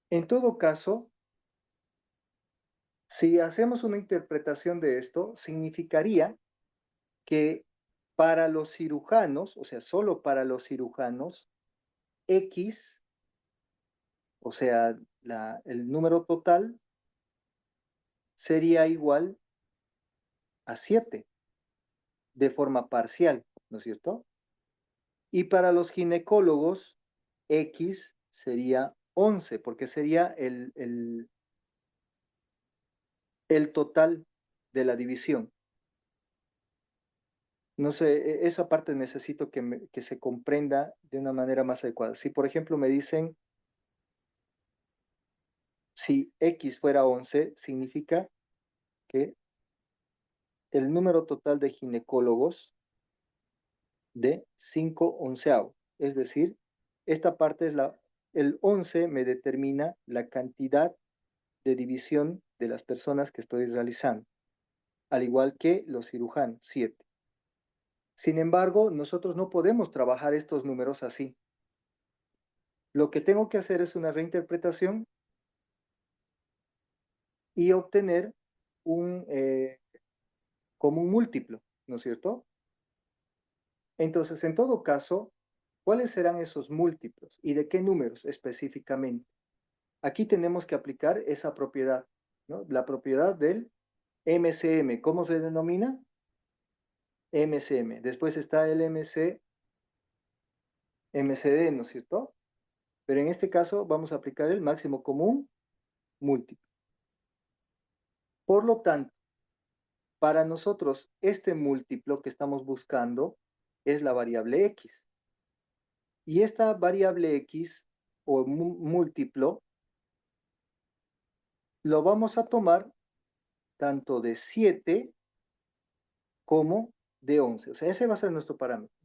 En todo caso, si hacemos una interpretación de esto, significaría que para los cirujanos, o sea, solo para los cirujanos, X, o sea, el número total, sería igual a 7 de forma parcial, ¿no es cierto? Y para los ginecólogos, X sería 11, porque sería el total de la división. No sé, esa parte necesito que se comprenda de una manera más adecuada. Si, por ejemplo, me dicen, si X fuera 11, significa que el número total de ginecólogos de 5/11. Es decir, esta parte es el 11 me determina la cantidad de división de las personas que estoy realizando, al igual que los cirujanos, 7. Sin embargo, nosotros no podemos trabajar estos números así. Lo que tengo que hacer es una reinterpretación y obtener como un múltiplo, ¿no es cierto? Entonces, en todo caso, ¿cuáles serán esos múltiplos y de qué números específicamente? Aquí tenemos que aplicar esa propiedad, ¿no? La propiedad del MCM. ¿Cómo se denomina? MCM. Después está el MCD, ¿no es cierto? Pero en este caso vamos a aplicar el máximo común múltiplo. Por lo tanto, para nosotros este múltiplo que estamos buscando es la variable X. Y esta variable X o múltiplo lo vamos a tomar tanto de 7 como de 11. O sea, ese va a ser nuestro parámetro.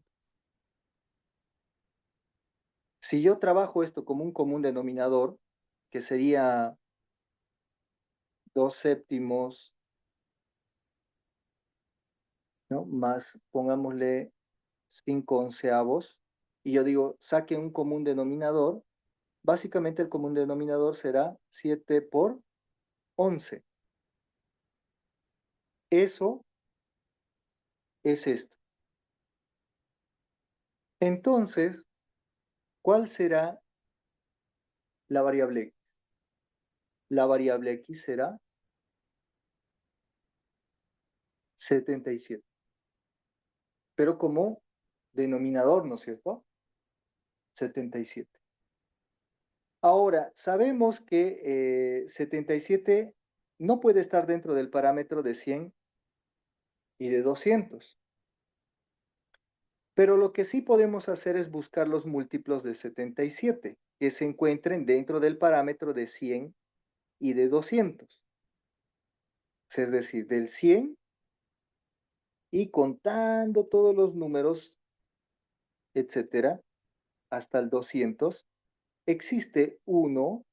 Si yo trabajo esto como un común denominador, que sería 2/7, ¿no? Más, pongámosle 5/11, y yo digo, saque un común denominador, básicamente el común denominador será 7 por 11. Eso es esto. Entonces, ¿cuál será la variable X? La variable X será 77. Pero como denominador, ¿no es cierto? 77. Ahora, sabemos que 77 no puede estar dentro del parámetro de 100 y de 200. Pero lo que sí podemos hacer es buscar los múltiplos de 77 que se encuentren dentro del parámetro de 100 y de 200. Es decir, del 100 y contando todos los números, etcétera, hasta el 200, existe uno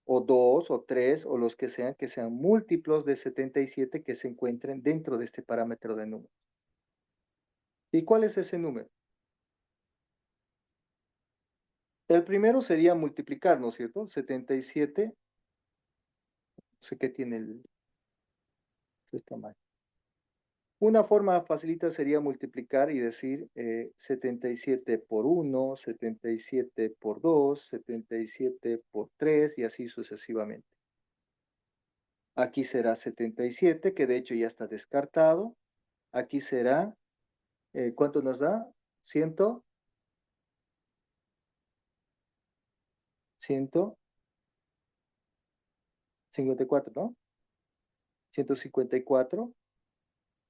o dos o tres o los que sean múltiplos de 77 que se encuentren dentro de este parámetro de números. ¿Y cuál es ese número? El primero sería multiplicar, ¿no es cierto? 77, no sé qué tiene el... Está mal. Una forma facilita sería multiplicar y decir 77 por 1, 77 por 2, 77 por 3 y así sucesivamente. Aquí será 77, que de hecho ya está descartado. Aquí será, ¿cuánto nos da? 100, 154, ¿no? 154.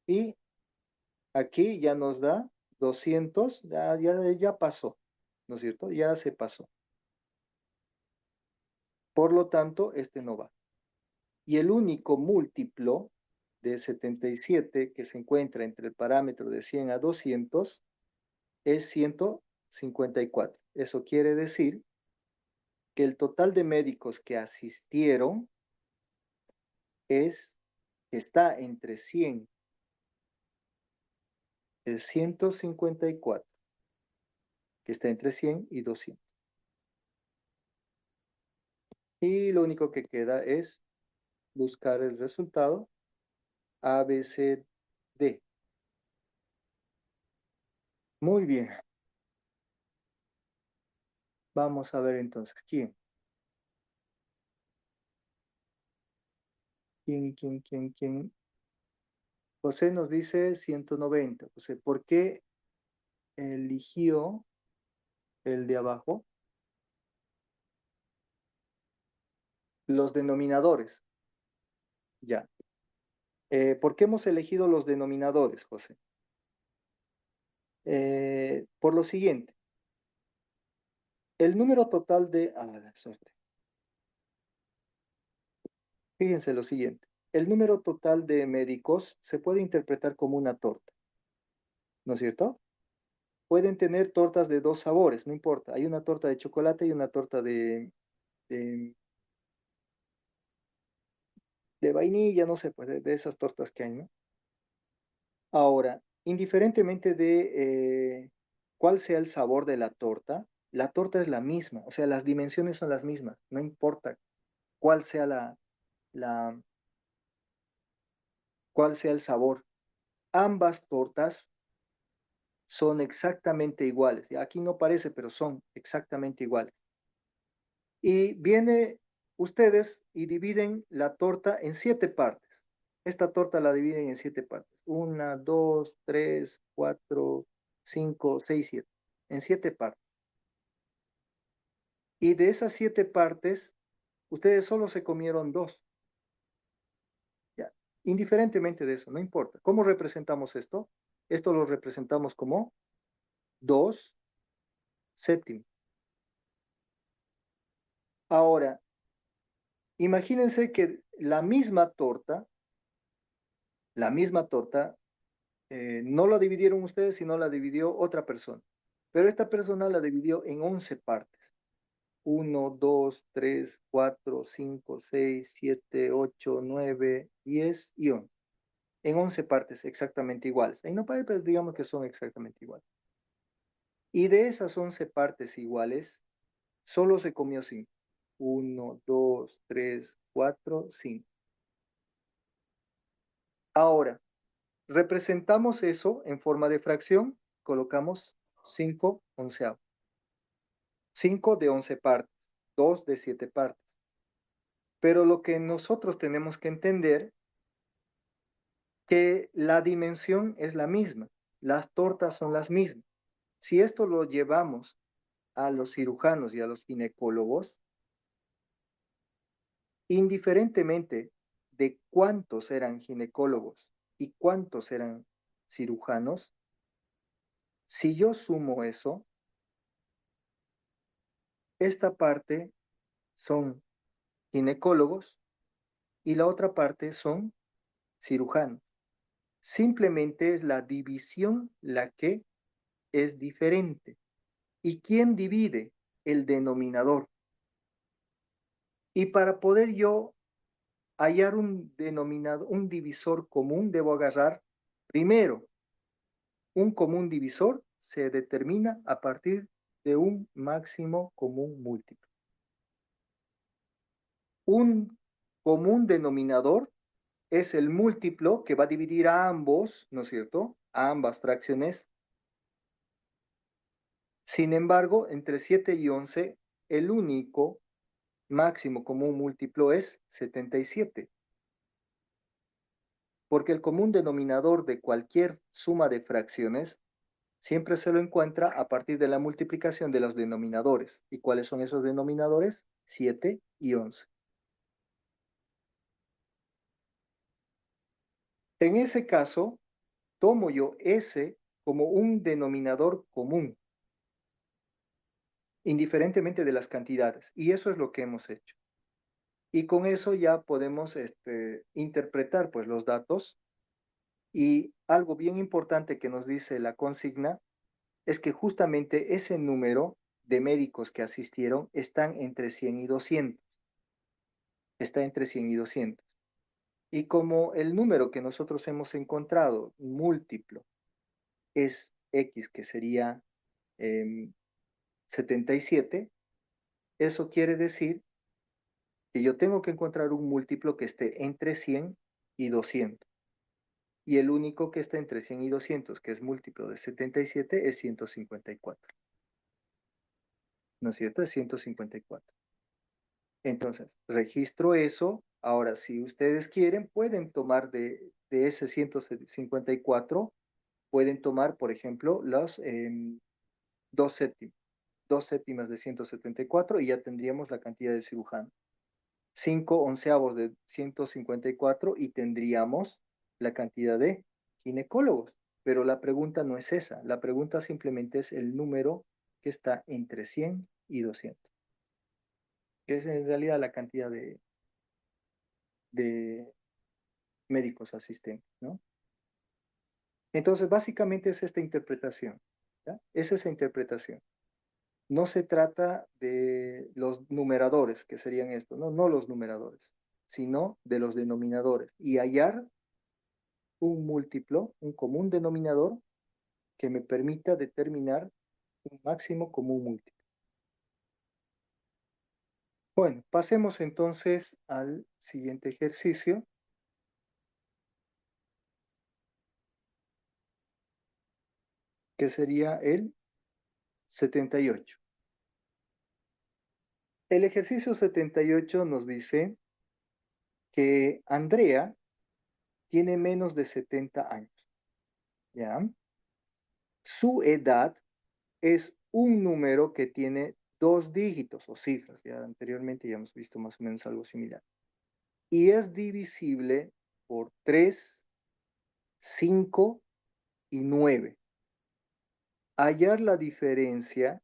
Y aquí ya nos da 200, ya pasó, ¿no es cierto? Ya se pasó. Por lo tanto, este no va. Y el único múltiplo de 77 que se encuentra entre el parámetro de 100 a 200 es 154. Eso quiere decir que el total de médicos que asistieron está entre 100, el 154, que está entre 100 y 200. Y lo único que queda es buscar el resultado ABCD. Muy bien. Vamos a ver entonces quién. ¿Quién? José nos dice 190. José, ¿por qué eligió el de abajo? Los denominadores. Ya. ¿Por qué hemos elegido los denominadores, José? Por lo siguiente. El número total de... la suerte. Fíjense lo siguiente. El número total de médicos se puede interpretar como una torta, ¿no es cierto? Pueden tener tortas de dos sabores, no importa. Hay una torta de chocolate y una torta de, de vainilla, no sé, pues de esas tortas que hay, ¿no? Ahora, indiferentemente de cuál sea el sabor de la torta es la misma, o sea, las dimensiones son las mismas, no importa cuál sea la, cuál sea el sabor. Ambas tortas son exactamente iguales. Y aquí no parece, pero son exactamente iguales. Y viene ustedes y dividen la torta en 7 partes. Esta torta la dividen en 7 partes. 1, 2, 3, 4, 5, 6, 7. En 7 partes. Y de esas 7 partes, ustedes solo se comieron 2. Ya. Indiferentemente de eso, no importa. ¿Cómo representamos esto? Esto lo representamos como 2 séptimos. Ahora, imagínense que la misma torta, no la dividieron ustedes, sino la dividió otra persona. Pero esta persona la dividió en 11 partes. 1, 2, 3, 4, 5, 6, 7, 8, 9, 10 y 11. En 11 partes exactamente iguales. Ahí no parece, pero digamos que son exactamente iguales. Y de esas 11 partes iguales, solo se comió 5. 1, 2, 3, 4, 5. Ahora, representamos eso en forma de fracción, colocamos 5 onceavos. 5 de 11 partes, 2 de 7 partes. Pero lo que nosotros tenemos que entender que la dimensión es la misma, las tortas son las mismas. Si esto lo llevamos a los cirujanos y a los ginecólogos, indiferentemente de cuántos eran ginecólogos y cuántos eran cirujanos, si yo sumo eso, esta parte son ginecólogos y la otra parte son cirujanos. Simplemente es la división la que es diferente. ¿Y quién divide? El denominador. Y para poder yo hallar un denominador, un divisor común, debo agarrar primero un común divisor se determina a partir de un máximo común múltiplo. Un común denominador es el múltiplo que va a dividir a ambos, ¿no es cierto? A ambas fracciones. Sin embargo, entre 7 y 11, el único máximo común múltiplo es 77, porque el común denominador de cualquier suma de fracciones siempre se lo encuentra a partir de la multiplicación de los denominadores. ¿Y cuáles son esos denominadores? 7 y 11. En ese caso, tomo yo S como un denominador común, indiferentemente de las cantidades. Y eso es lo que hemos hecho. Y con eso ya podemos interpretar pues, los datos. Y algo bien importante que nos dice la consigna es que justamente ese número de médicos que asistieron están entre 100 y 200. Está entre 100 y 200. Y como el número que nosotros hemos encontrado múltiplo es X, que sería 77, eso quiere decir que yo tengo que encontrar un múltiplo que esté entre 100 y 200. Y el único que está entre 100 y 200, que es múltiplo de 77, es 154. ¿No es cierto? Es 154. Entonces, registro eso. Ahora, si ustedes quieren, pueden tomar de ese 154, pueden tomar, por ejemplo, los 2 séptimas. 2 séptimas de 174 y ya tendríamos la cantidad de cirujanos. 5 onceavos de 154 y tendríamos la cantidad de ginecólogos. Pero la pregunta no es esa. La pregunta simplemente es el número que está entre 100 y 200, que es en realidad la cantidad de médicos asistentes, ¿no? Entonces, básicamente es esta interpretación, ¿ya? Es esa interpretación. No se trata de los numeradores, que serían estos, ¿no? No los numeradores, sino de los denominadores. Y hallar un múltiplo, un común denominador, que me permita determinar un máximo común múltiplo. Bueno, pasemos entonces al siguiente ejercicio, que sería el 78. El ejercicio 78 nos dice que Andrea tiene menos de 70 años, ¿ya? Su edad es un número que tiene 2 dígitos o cifras, ya anteriormente ya hemos visto más o menos algo similar, y es divisible por 3, 5 y 9. Hallar la diferencia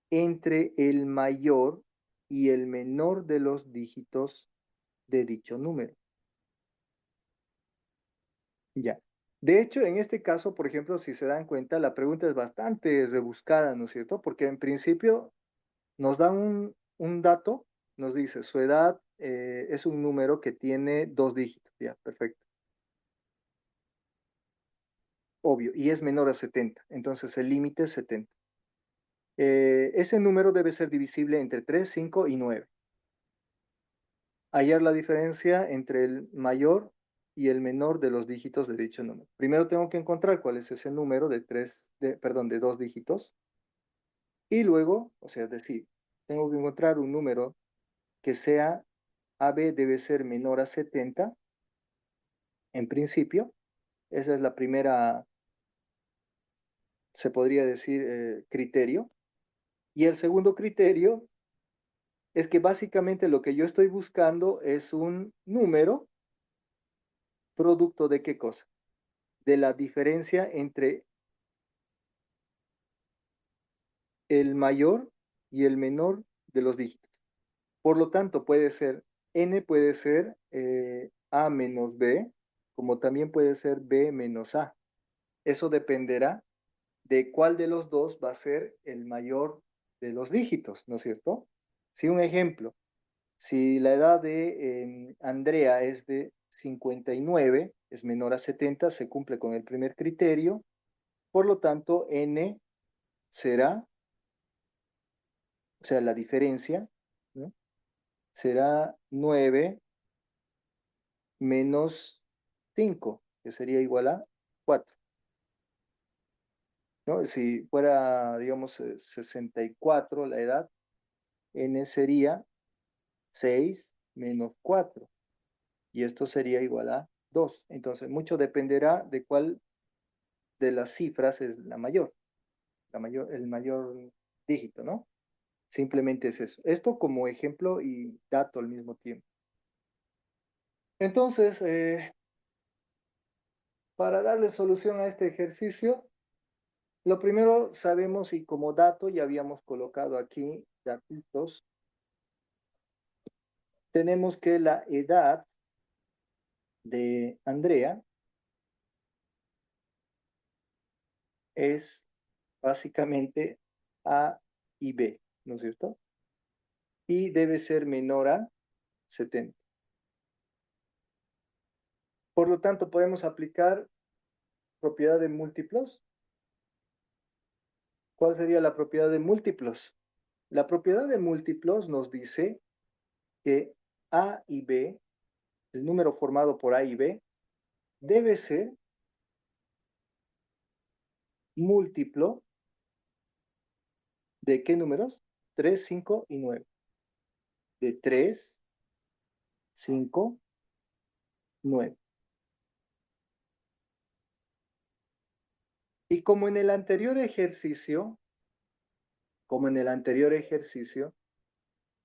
entre el mayor y el menor de los dígitos de dicho número. Ya. De hecho, en este caso, por ejemplo, si se dan cuenta, la pregunta es bastante rebuscada, ¿no es cierto? Porque en principio nos dan un dato, nos dice su edad es un número que tiene 2 dígitos. Ya, perfecto. Obvio, y es menor a 70. Entonces el límite es 70. Ese número debe ser divisible entre 3, 5 y 9. Hallar la diferencia entre el mayor y el menor de los dígitos de dicho número. Primero tengo que encontrar cuál es ese número de 2 dígitos. Y luego, o sea, es decir, tengo que encontrar un número que sea AB debe ser menor a 70, en principio. Esa es la primera, se podría decir, criterio. Y el segundo criterio es que básicamente lo que yo estoy buscando es un número producto de qué cosa? De la diferencia entre el mayor y el menor de los dígitos. Por lo tanto, puede ser n, puede ser a menos b, como también puede ser b menos a. Eso dependerá de cuál de los dos va a ser el mayor de los dígitos, ¿no es cierto? Si un ejemplo, si la edad de Andrea es de 59, es menor a 70, se cumple con el primer criterio, por lo tanto, n será o sea, la diferencia, ¿no? Será 9 menos 5, que sería igual a 4, ¿no? Si fuera, digamos, 64 la edad, n sería 6 menos 4, y esto sería igual a 2. Entonces, mucho dependerá de cuál de las cifras es el mayor dígito, ¿no? Simplemente es eso. Esto como ejemplo y dato al mismo tiempo. Entonces, para darle solución a este ejercicio, lo primero sabemos y como dato ya habíamos colocado aquí datitos. Tenemos que la edad de Andrea es básicamente A y B, ¿no es cierto? Y debe ser menor a 70. Por lo tanto, podemos aplicar propiedad de múltiplos. ¿Cuál sería la propiedad de múltiplos? La propiedad de múltiplos nos dice que A y B, el número formado por A y B, debe ser múltiplo ¿de qué números? 3, 5 y 9. De 3, 5, 9. Y como en el anterior ejercicio,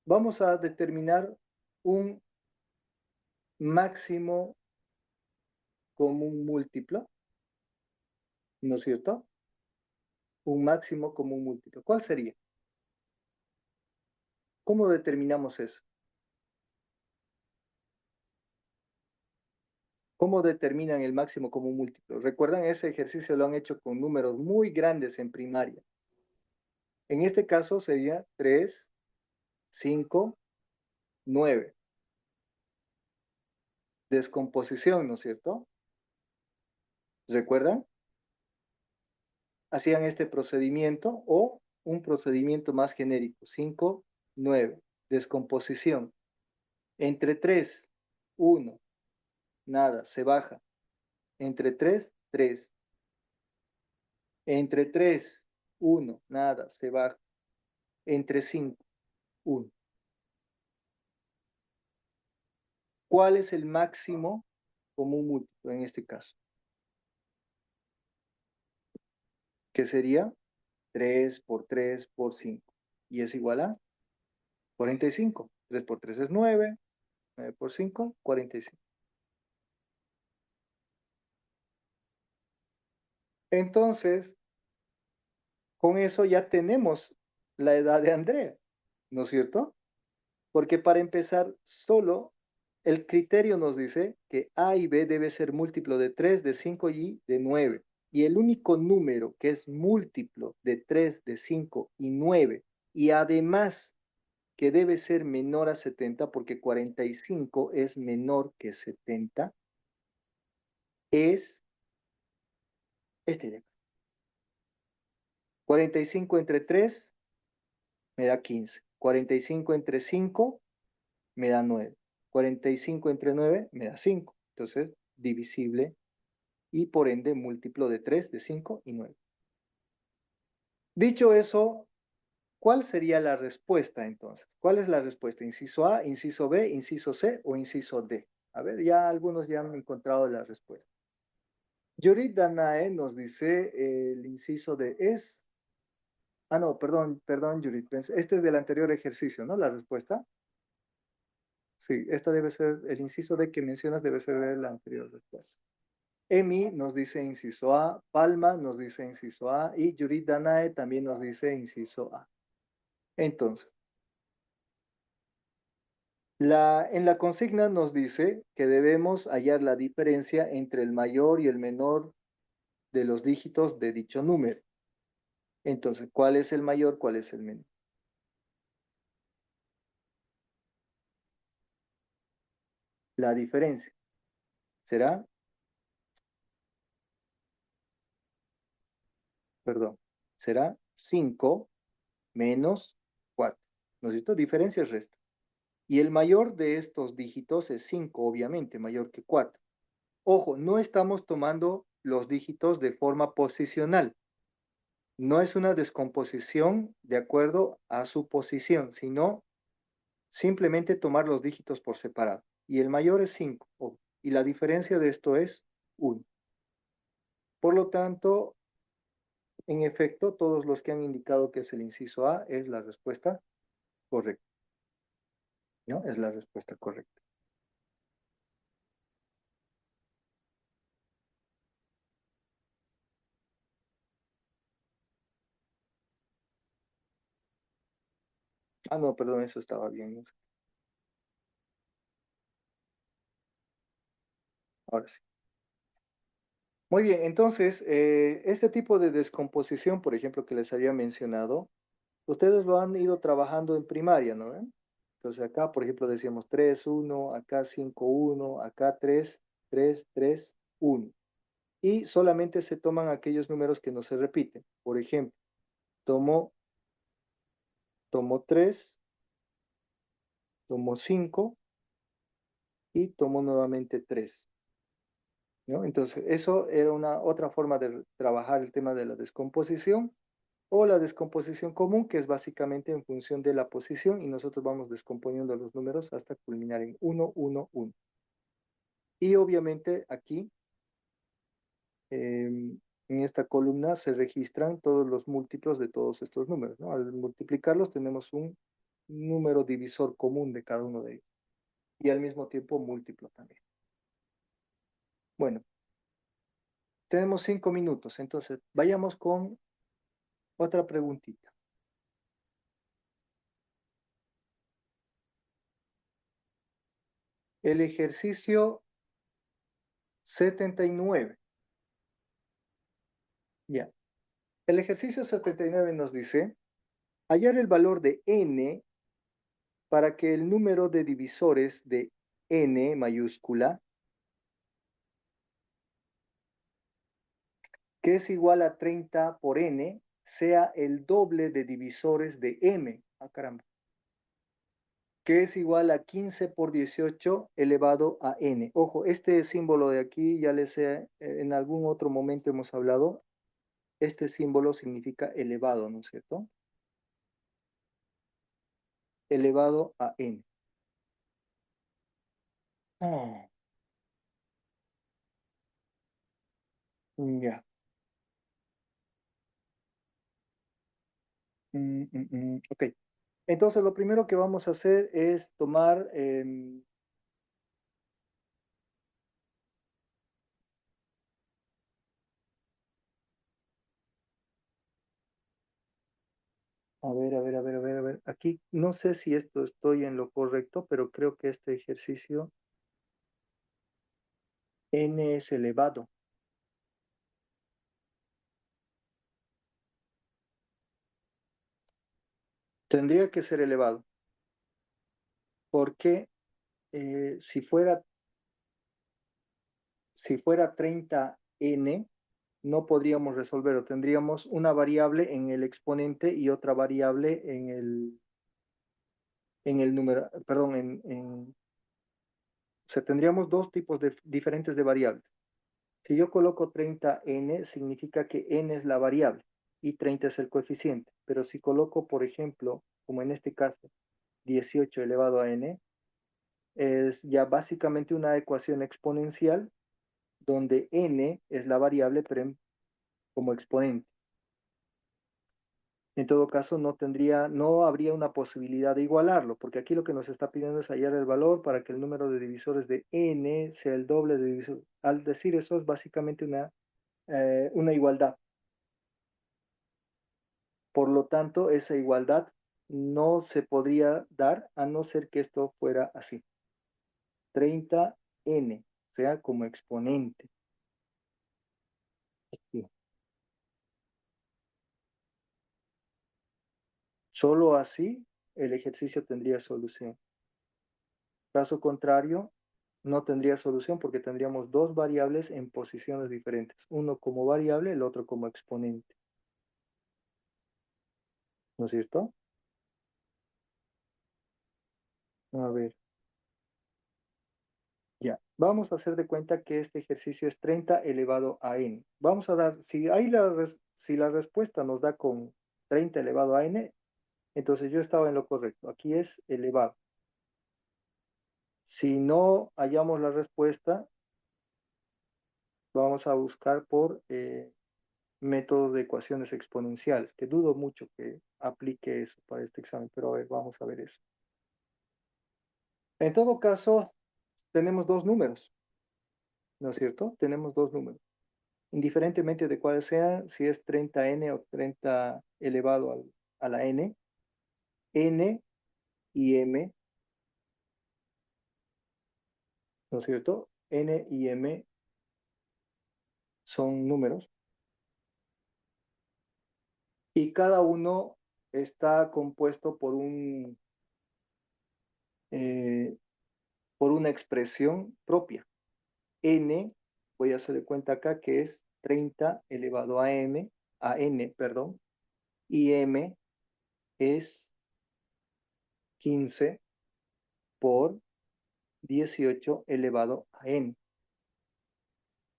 vamos a determinar un máximo común múltiplo, ¿no es cierto? Un máximo común múltiplo. ¿Cuál sería? ¿Cómo determinamos eso? ¿Cómo determinan el máximo común múltiplo? ¿Recuerdan? Ese ejercicio lo han hecho con números muy grandes en primaria. En este caso sería 3, 5, 9. Descomposición, ¿no es cierto? ¿Recuerdan? Hacían este procedimiento o un procedimiento más genérico. 5, 9. Descomposición. Entre 3, 1. Nada, se baja. Entre 3, 3. Entre 3, 1. Nada, se baja. Entre 5, 1. ¿Cuál es el máximo común múltiplo en este caso? ¿Qué sería? 3 por 3 por 5. Y es igual a 45. 3 por 3 es 9. 9 por 5, 45. Entonces, con eso ya tenemos la edad de Andrea, ¿no es cierto? Porque para empezar, solo el criterio nos dice que A y B debe ser múltiplo de 3, de 5 y de 9. Y el único número que es múltiplo de 3, de 5 y 9, y además que debe ser menor a 70, porque 45 es menor que 70, es este de acá. 45 entre 3 me da 15. 45 entre 5 me da 9. 45 entre 9 me da 5. Entonces, divisible y por ende múltiplo de 3, de 5 y 9. Dicho eso, ¿cuál sería la respuesta entonces? ¿Cuál es la respuesta? ¿Inciso A, inciso B, inciso C o inciso D? A ver, ya algunos ya han encontrado la respuesta. Yorit Danae nos dice el inciso D es... Ah, no, perdón, Yorit. Este es del anterior ejercicio, ¿no? La respuesta. Sí, esta debe ser, el inciso D que mencionas debe ser de la anterior respuesta. Emi nos dice inciso A, Palma nos dice inciso A y Yurit Danae también nos dice inciso A. Entonces, en la consigna nos dice que debemos hallar la diferencia entre el mayor y el menor de los dígitos de dicho número. Entonces, ¿cuál es el mayor? ¿Cuál es el menor? La diferencia será, perdón, será 5 menos 4. ¿no es cierto? Diferencia es resta. Y el mayor de estos dígitos es 5, obviamente, mayor que 4. Ojo, no estamos tomando los dígitos de forma posicional. No es una descomposición de acuerdo a su posición, sino simplemente tomar los dígitos por separado. Y el mayor es 5. Y la diferencia de esto es 1. Por lo tanto, en efecto, todos los que han indicado que es el inciso A es la respuesta correcta. ¿No? Es la respuesta correcta. Ah, no, perdón, eso estaba bien, ¿no? Ahora sí. Muy bien, entonces, este tipo de descomposición, por ejemplo, que les había mencionado, ustedes lo han ido trabajando en primaria, ¿no? Entonces acá, por ejemplo, decíamos 3 1, acá 5 1, acá 3 3 3 1. Y solamente se toman aquellos números que no se repiten. Por ejemplo, tomo, tomo 3, tomo 5 y tomo nuevamente 3. ¿No? Entonces, eso era una otra forma de trabajar el tema de la descomposición o la descomposición común, que es básicamente en función de la posición y nosotros vamos descomponiendo los números hasta culminar en 1 1 1. Y obviamente aquí, en esta columna, se registran todos los múltiplos de todos estos números, ¿no? Al multiplicarlos tenemos un número divisor común de cada uno de ellos y al mismo tiempo múltiplo también. Bueno, tenemos 5 minutos, entonces vayamos con otra preguntita. El ejercicio 79. Ya. El ejercicio 79 nos dice hallar el valor de n para que el número de divisores de n mayúscula, que es igual a 30 por n, sea el doble de divisores de m. Ah, caramba. Que es igual a 15 por 18 elevado a n. Ojo, este símbolo de aquí, ya les he, en algún otro momento hemos hablado, este símbolo significa elevado, ¿no es cierto? Elevado a n. Oh, ya. Ok. Entonces, lo primero que vamos a hacer es tomar, a ver, a ver, a ver, a ver, a ver. Aquí no sé si esto estoy en lo correcto, pero creo que este ejercicio n es elevado. Tendría que ser elevado, porque si fuera 30n, no podríamos resolverlo. Tendríamos una variable en el exponente y otra variable en el número, perdón, o sea, tendríamos dos tipos diferentes de variables. Si yo coloco 30n, significa que n es la variable y 30 es el coeficiente. Pero si coloco, por ejemplo, como en este caso, 18 elevado a n, es ya básicamente una ecuación exponencial donde n es la variable, pero como exponente. En todo caso, no habría una posibilidad de igualarlo, porque aquí lo que nos está pidiendo es hallar el valor para que el número de divisores de n sea el doble de divisores. Al decir eso, es básicamente una igualdad. Por lo tanto, esa igualdad no se podría dar a no ser que esto fuera así. 30n, o sea, como exponente. Aquí. Solo así el ejercicio tendría solución. Caso contrario, no tendría solución porque tendríamos dos variables en posiciones diferentes. Uno como variable, el otro como exponente. ¿No es cierto? A ver, ya. Vamos a hacer de cuenta que este ejercicio es 30 elevado a n. Vamos a dar, si la respuesta nos da con 30 elevado a n, entonces yo estaba en lo correcto. Aquí es elevado. Si no hallamos la respuesta, vamos a buscar por métodos de ecuaciones exponenciales, que dudo mucho que aplique eso para este examen, pero a ver, vamos a ver eso. En todo caso, tenemos dos números, ¿no es cierto? Tenemos dos números. Indiferentemente de cuál sea, si es 30n o 30 elevado a la n, n y m, ¿no es cierto? N y m son números y cada uno está compuesto eh, por una expresión propia. N, voy a hacer de cuenta acá que es 30 elevado a n, perdón, y m es 15 por 18 elevado a n.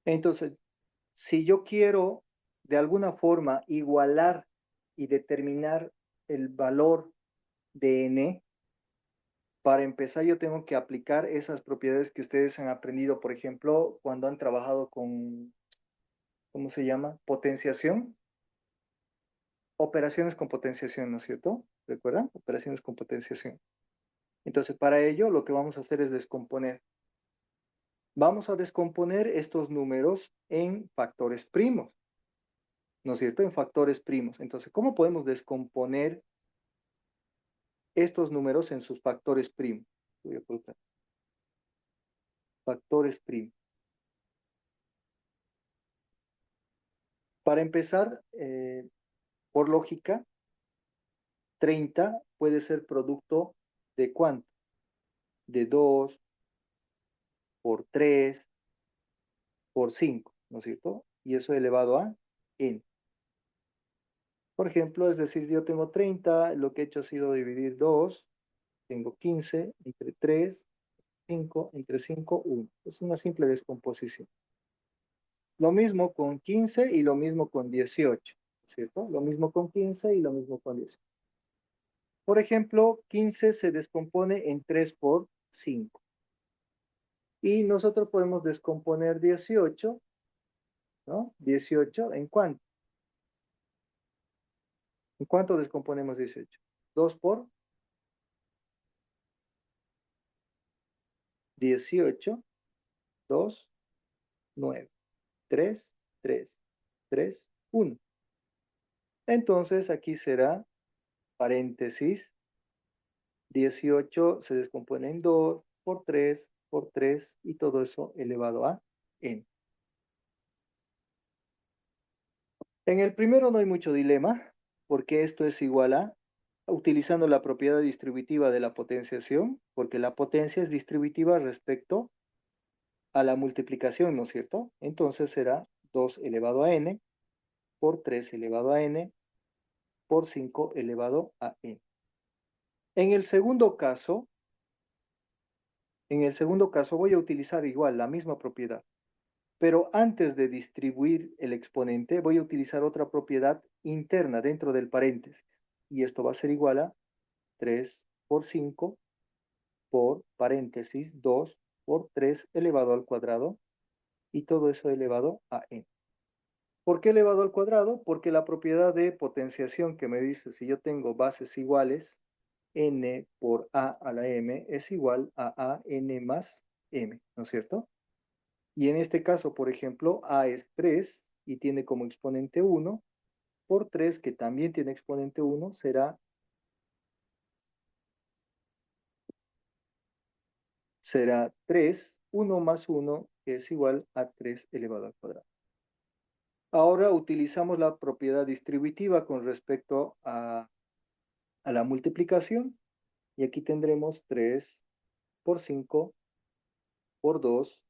Entonces, si yo quiero de alguna forma igualar y determinar el valor de n, para empezar yo tengo que aplicar esas propiedades que ustedes han aprendido, por ejemplo, cuando han trabajado con, ¿cómo se llama? Potenciación. Operaciones con potenciación, ¿no es cierto? ¿Recuerdan? Operaciones con potenciación. Entonces, para ello, lo que vamos a hacer es descomponer. Vamos a descomponer estos números en factores primos, ¿no es cierto? En factores primos. Entonces, ¿cómo podemos descomponer estos números en sus factores primos? Voy a colocar factores primos. Para empezar, por lógica, 30 puede ser producto de ¿cuánto? De 2 por 3 por 5, ¿no es cierto? Y eso elevado a n. Por ejemplo, es decir, yo tengo 30, lo que he hecho ha sido dividir 2, tengo 15, entre 3, 5, entre 5, 1. Es una simple descomposición. Lo mismo con 15 y lo mismo con 18, ¿cierto? Lo mismo con 15 y lo mismo con 18. Por ejemplo, 15 se descompone en 3 por 5. Y nosotros podemos descomponer 18, ¿no? 18, ¿en cuánto? ¿En cuánto descomponemos 18? 2 por 18, 2, 9. 3, 3, 3, 1. Entonces aquí será paréntesis, 18 se descompone en 2 por 3 y todo eso elevado a n. En el primero no hay mucho dilema, porque esto es igual a, utilizando la propiedad distributiva de la potenciación, porque la potencia es distributiva respecto a la multiplicación, ¿no es cierto? Entonces será 2 elevado a n por 3 elevado a n por 5 elevado a n. En el segundo caso, voy a utilizar igual la misma propiedad, pero antes de distribuir el exponente voy a utilizar otra propiedad interna dentro del paréntesis. Y esto va a ser igual a 3 por 5 por paréntesis 2 por 3 elevado al cuadrado y todo eso elevado a n. ¿Por qué elevado al cuadrado? Porque la propiedad de potenciación que me dice si yo tengo bases iguales, n por a la m es igual a n más m, ¿no es cierto? Y en este caso, por ejemplo, a es 3 y tiene como exponente 1, por 3 que también tiene exponente 1 será 3, 1 más 1 que es igual a 3 elevado al cuadrado. Ahora utilizamos la propiedad distributiva con respecto a la multiplicación y aquí tendremos 3 por 5 por 2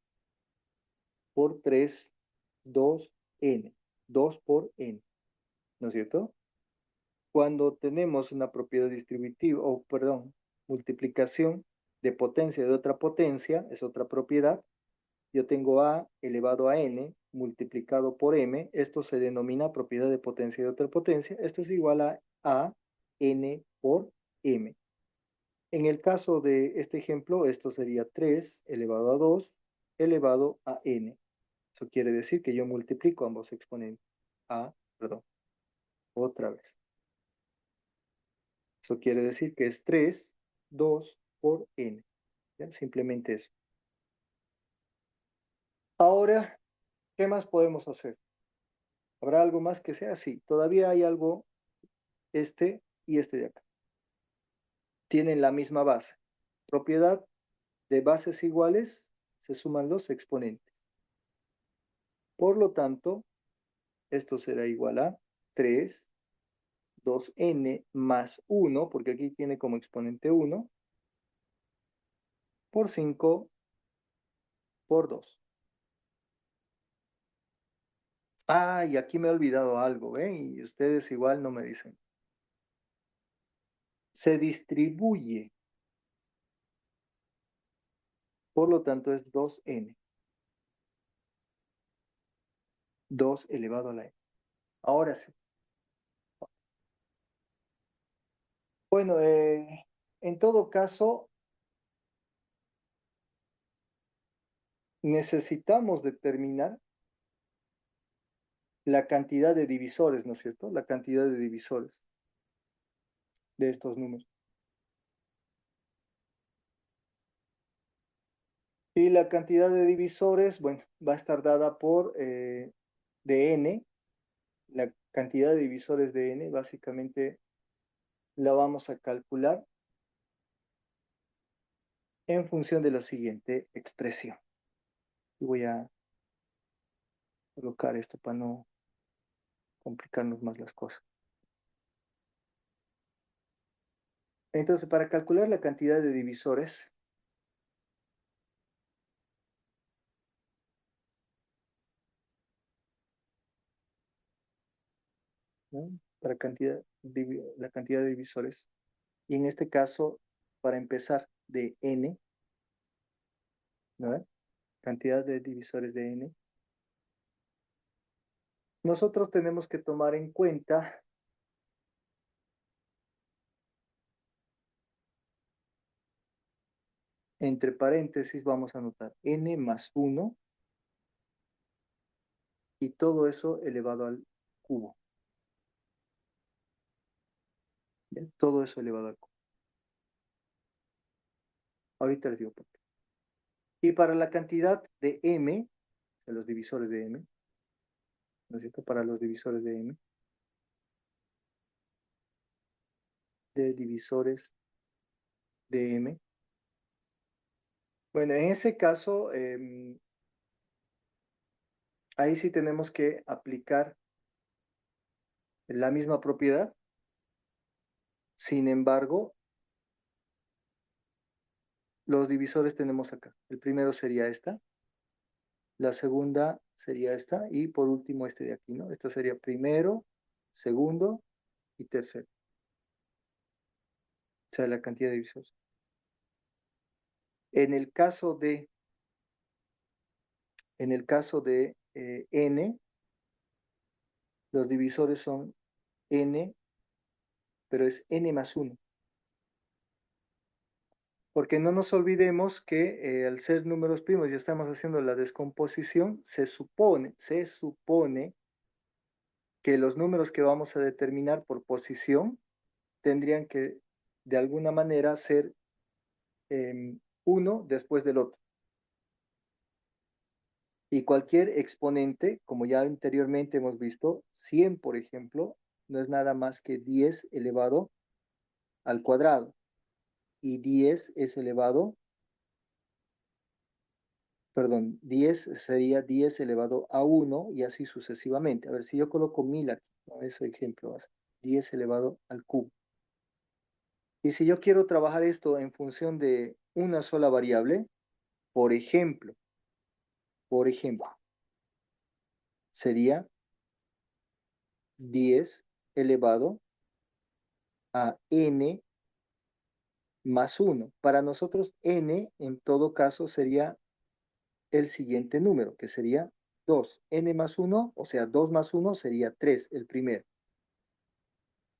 por 3, 2n, 2 por n, ¿no es cierto? Cuando tenemos una propiedad distributiva, o perdón, multiplicación, de potencia de otra potencia, es otra propiedad. Yo tengo a elevado a n multiplicado por m. Esto se denomina propiedad de potencia de otra potencia. Esto es igual a n por m. En el caso de este ejemplo, esto sería 3 elevado a 2 elevado a n. Eso quiere decir que yo multiplico ambos exponentes. Perdón, otra vez. Eso quiere decir que es 3, 2 por n. ¿Ya? Simplemente eso. Ahora, ¿qué más podemos hacer? ¿Habrá algo más que sea así? Todavía hay algo, este y este de acá. Tienen la misma base. Propiedad de bases iguales, se suman los exponentes. Por lo tanto, esto será igual a 3, 2n más 1, porque aquí tiene como exponente 1, por 5 por 2. Y aquí me he olvidado algo, ¿ven? Y ustedes igual no me dicen. Se distribuye. Por lo tanto, es 2n. 2 elevado a la n. Ahora sí. Bueno, en todo caso, necesitamos determinar la cantidad de divisores, ¿no es cierto? La cantidad de divisores de estos números. Y la cantidad de divisores, bueno, va a estar dada por de n. La cantidad de divisores de n, básicamente, la vamos a calcular en función de la siguiente expresión. Y voy a colocar esto para no complicarnos más las cosas. Entonces, para calcular la cantidad de divisores, ¿no? Para la cantidad de divisores, y en este caso, para empezar de n, ¿no? Cantidad de divisores de n, nosotros tenemos que tomar en cuenta entre paréntesis, vamos a anotar n más 1 y todo eso elevado al cubo. ¿Bien? Todo eso elevado al cubo. Ahorita les digo por qué. Y para la cantidad de m, de los divisores de m, ¿no es cierto? Para los divisores de m, de divisores de m. Bueno, en ese caso, ahí sí tenemos que aplicar la misma propiedad. Sin embargo, los divisores tenemos acá. El primero sería esta, la segunda sería esta y por último este de aquí, ¿no? Esto sería primero, segundo y tercero. O sea, la cantidad de divisores. En el caso de, n, los divisores son n, pero es n más 1. Porque no nos olvidemos que al ser números primos, ya estamos haciendo la descomposición, se supone que los números que vamos a determinar por posición tendrían que de alguna manera ser uno después del otro. Y cualquier exponente, como ya anteriormente hemos visto, 100, por ejemplo, no es nada más que 10 elevado al cuadrado. Y 10 es elevado, perdón, 10 sería 10 elevado a 1 y así sucesivamente. A ver, si yo coloco 1000 aquí, ¿no? Ese ejemplo va a ser 10 elevado al cubo. Y si yo quiero trabajar esto en función de una sola variable, por ejemplo, sería 10 elevado a n más 1. Para nosotros n en todo caso sería el siguiente número, que sería 2. N más 1, o sea, 2 más 1 sería 3, el primero.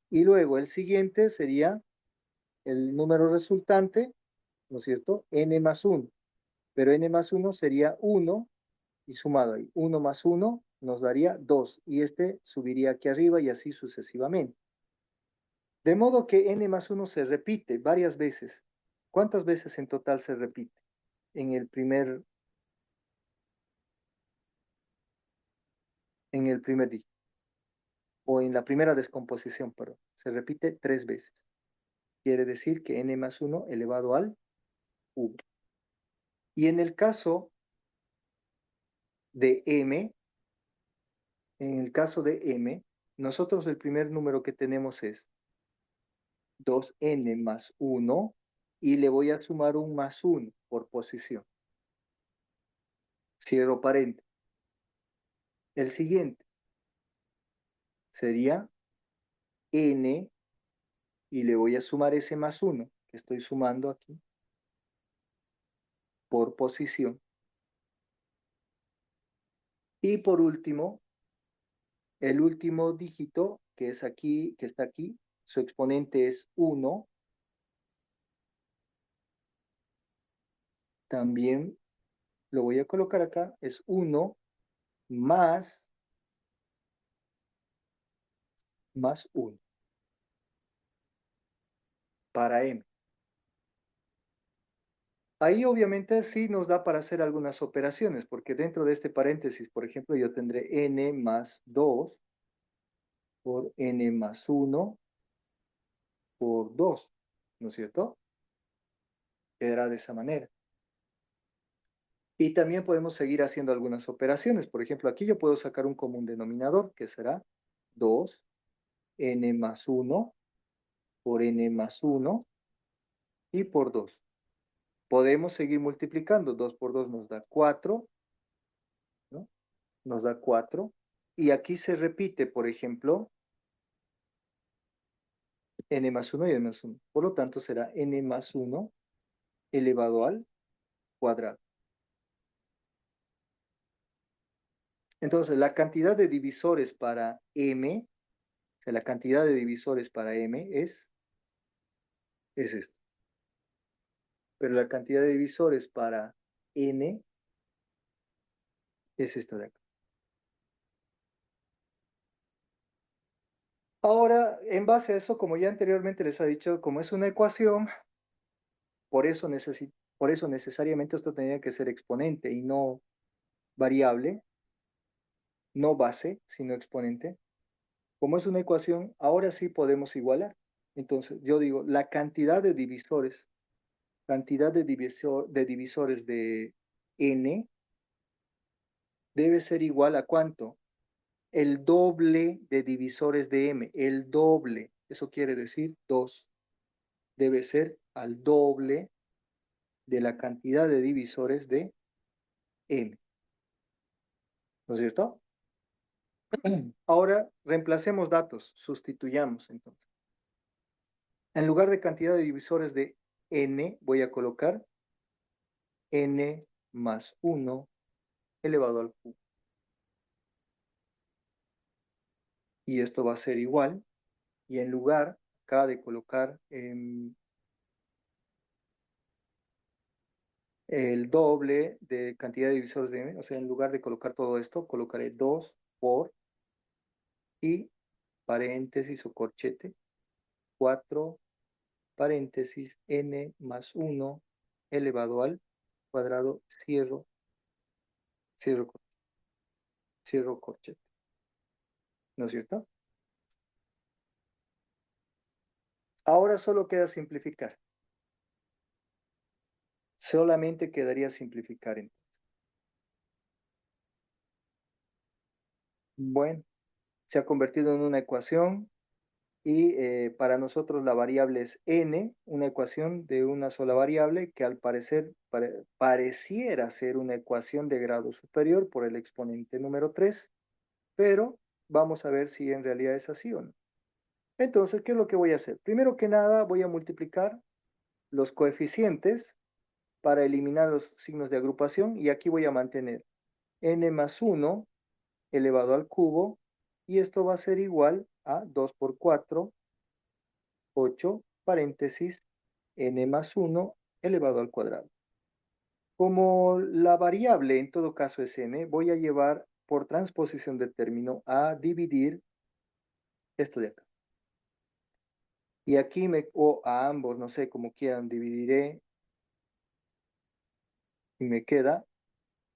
Y luego el siguiente sería el número resultante, ¿no es cierto? N más 1. Pero n más 1 sería 1 y sumado ahí. 1 más 1 nos daría 2. Y este subiría aquí arriba y así sucesivamente. De modo que n más 1 se repite varias veces. ¿Cuántas veces en total se repite? En el primer dígito. O en la primera descomposición, perdón. Se repite 3 veces. Quiere decir que n más 1 elevado al v. Y en el caso de m, nosotros el primer número que tenemos es 2n más 1 y le voy a sumar un más 1 por posición. Cierro paréntesis. El siguiente sería n y le voy a sumar ese más 1 que estoy sumando aquí por posición. Y por último, el último dígito que es aquí, que está aquí, su exponente es 1. También lo voy a colocar acá, es 1 más 1 para m. Ahí obviamente sí nos da para hacer algunas operaciones, porque dentro de este paréntesis, por ejemplo, yo tendré n más 2 por n más 1 por 2, ¿no es cierto? Quedará de esa manera. Y también podemos seguir haciendo algunas operaciones. Por ejemplo, aquí yo puedo sacar un común denominador, que será 2 n más 1 por n más 1 y por 2. Podemos seguir multiplicando. 2 por 2 nos da 4, ¿no? Nos da 4. Y aquí se repite, por ejemplo, n más 1 y n más 1. Por lo tanto, será n más 1 elevado al cuadrado. Entonces, la cantidad de divisores para m, o sea, la cantidad de divisores para m es esto. Pero la cantidad de divisores para n es esta de acá. Ahora, en base a eso, como ya anteriormente les he dicho, como es una ecuación, por eso necesariamente esto tendría que ser exponente y no variable, no base, sino exponente. Como es una ecuación, ahora sí podemos igualar. Entonces, yo digo, la cantidad de divisores de n debe ser igual a ¿cuánto? El doble de divisores de m, el doble. Eso quiere decir 2. Debe ser al doble de la cantidad de divisores de m. ¿No es cierto? Ahora reemplacemos datos, sustituyamos entonces. En lugar de cantidad de divisores de n, voy a colocar n más 1 elevado al cubo. Y esto va a ser igual. Y en lugar acá de colocar el doble de cantidad de divisores de m, o sea, en lugar de colocar todo esto, colocaré 2 por y paréntesis o corchete, 4 paréntesis n más 1 elevado al cuadrado, cierro, cierro corchete. ¿No es cierto? Ahora solo queda simplificar. Solamente quedaría simplificar entonces. Bueno, se ha convertido en una ecuación y para nosotros la variable es n, una ecuación de una sola variable que al parecer pareciera ser una ecuación de grado superior por el exponente número 3, pero vamos a ver si en realidad es así o no. Entonces, ¿qué es lo que voy a hacer? Primero que nada, voy a multiplicar los coeficientes para eliminar los signos de agrupación y aquí voy a mantener n más 1 elevado al cubo y esto va a ser igual a 2 por 4, 8, paréntesis, n más 1 elevado al cuadrado. Como la variable en todo caso es n, voy a llevar por transposición de término a dividir esto de acá. Y aquí o a ambos, no sé, como quieran, dividiré y me queda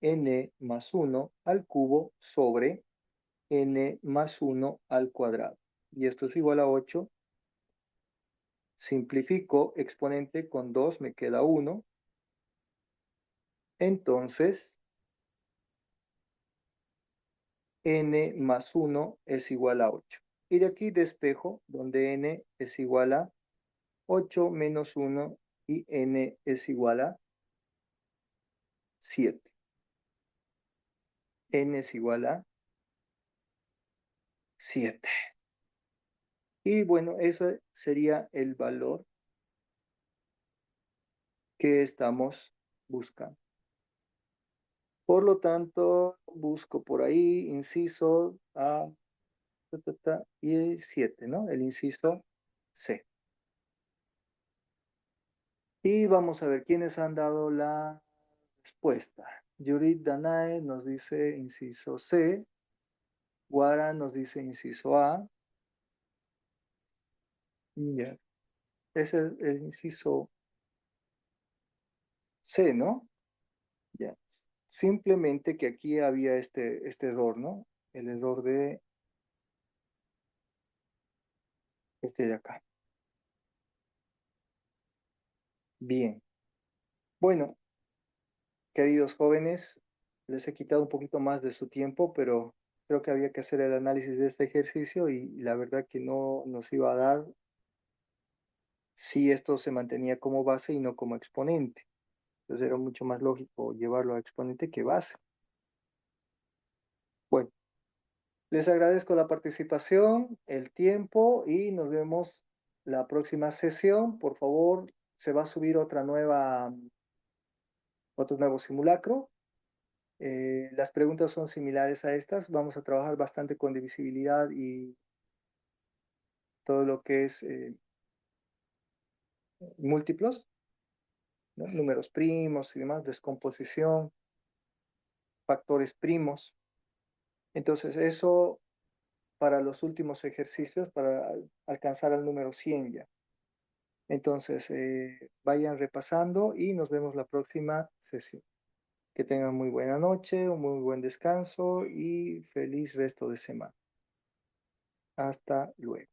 n más 1 al cubo sobre n más 1 al cuadrado. Y esto es igual a 8. Simplifico exponente con 2, me queda 1. Entonces, n más 1 es igual a 8. Y de aquí despejo, donde n es igual a 8 menos 1 y n es igual a 7. N es igual a 7. Y bueno, ese sería el valor que estamos buscando. Por lo tanto, busco por ahí, inciso A, y 7, ¿no? El inciso C. Y vamos a ver quiénes han dado la respuesta. Yurit Danae nos dice inciso C. Guara nos dice inciso A. Ya. Es el inciso C, ¿no? Ya. Simplemente que aquí había este error, ¿no? El error de este de acá. Bien. Bueno, queridos jóvenes, les he quitado un poquito más de su tiempo, pero creo que había que hacer el análisis de este ejercicio y la verdad que no nos iba a dar si esto se mantenía como base y no como exponente. Entonces era mucho más lógico llevarlo a exponente que base. Bueno, les agradezco la participación, el tiempo y nos vemos la próxima sesión. Por favor, se va a subir otro nuevo simulacro. Las preguntas son similares a estas. Vamos a trabajar bastante con divisibilidad y todo lo que es múltiplos, ¿no? Números primos y demás, descomposición, factores primos. Entonces, eso para los últimos ejercicios, para alcanzar al número 100 ya. Entonces, vayan repasando y nos vemos la próxima sesión. Que tengan muy buena noche, un muy buen descanso y feliz resto de semana. Hasta luego.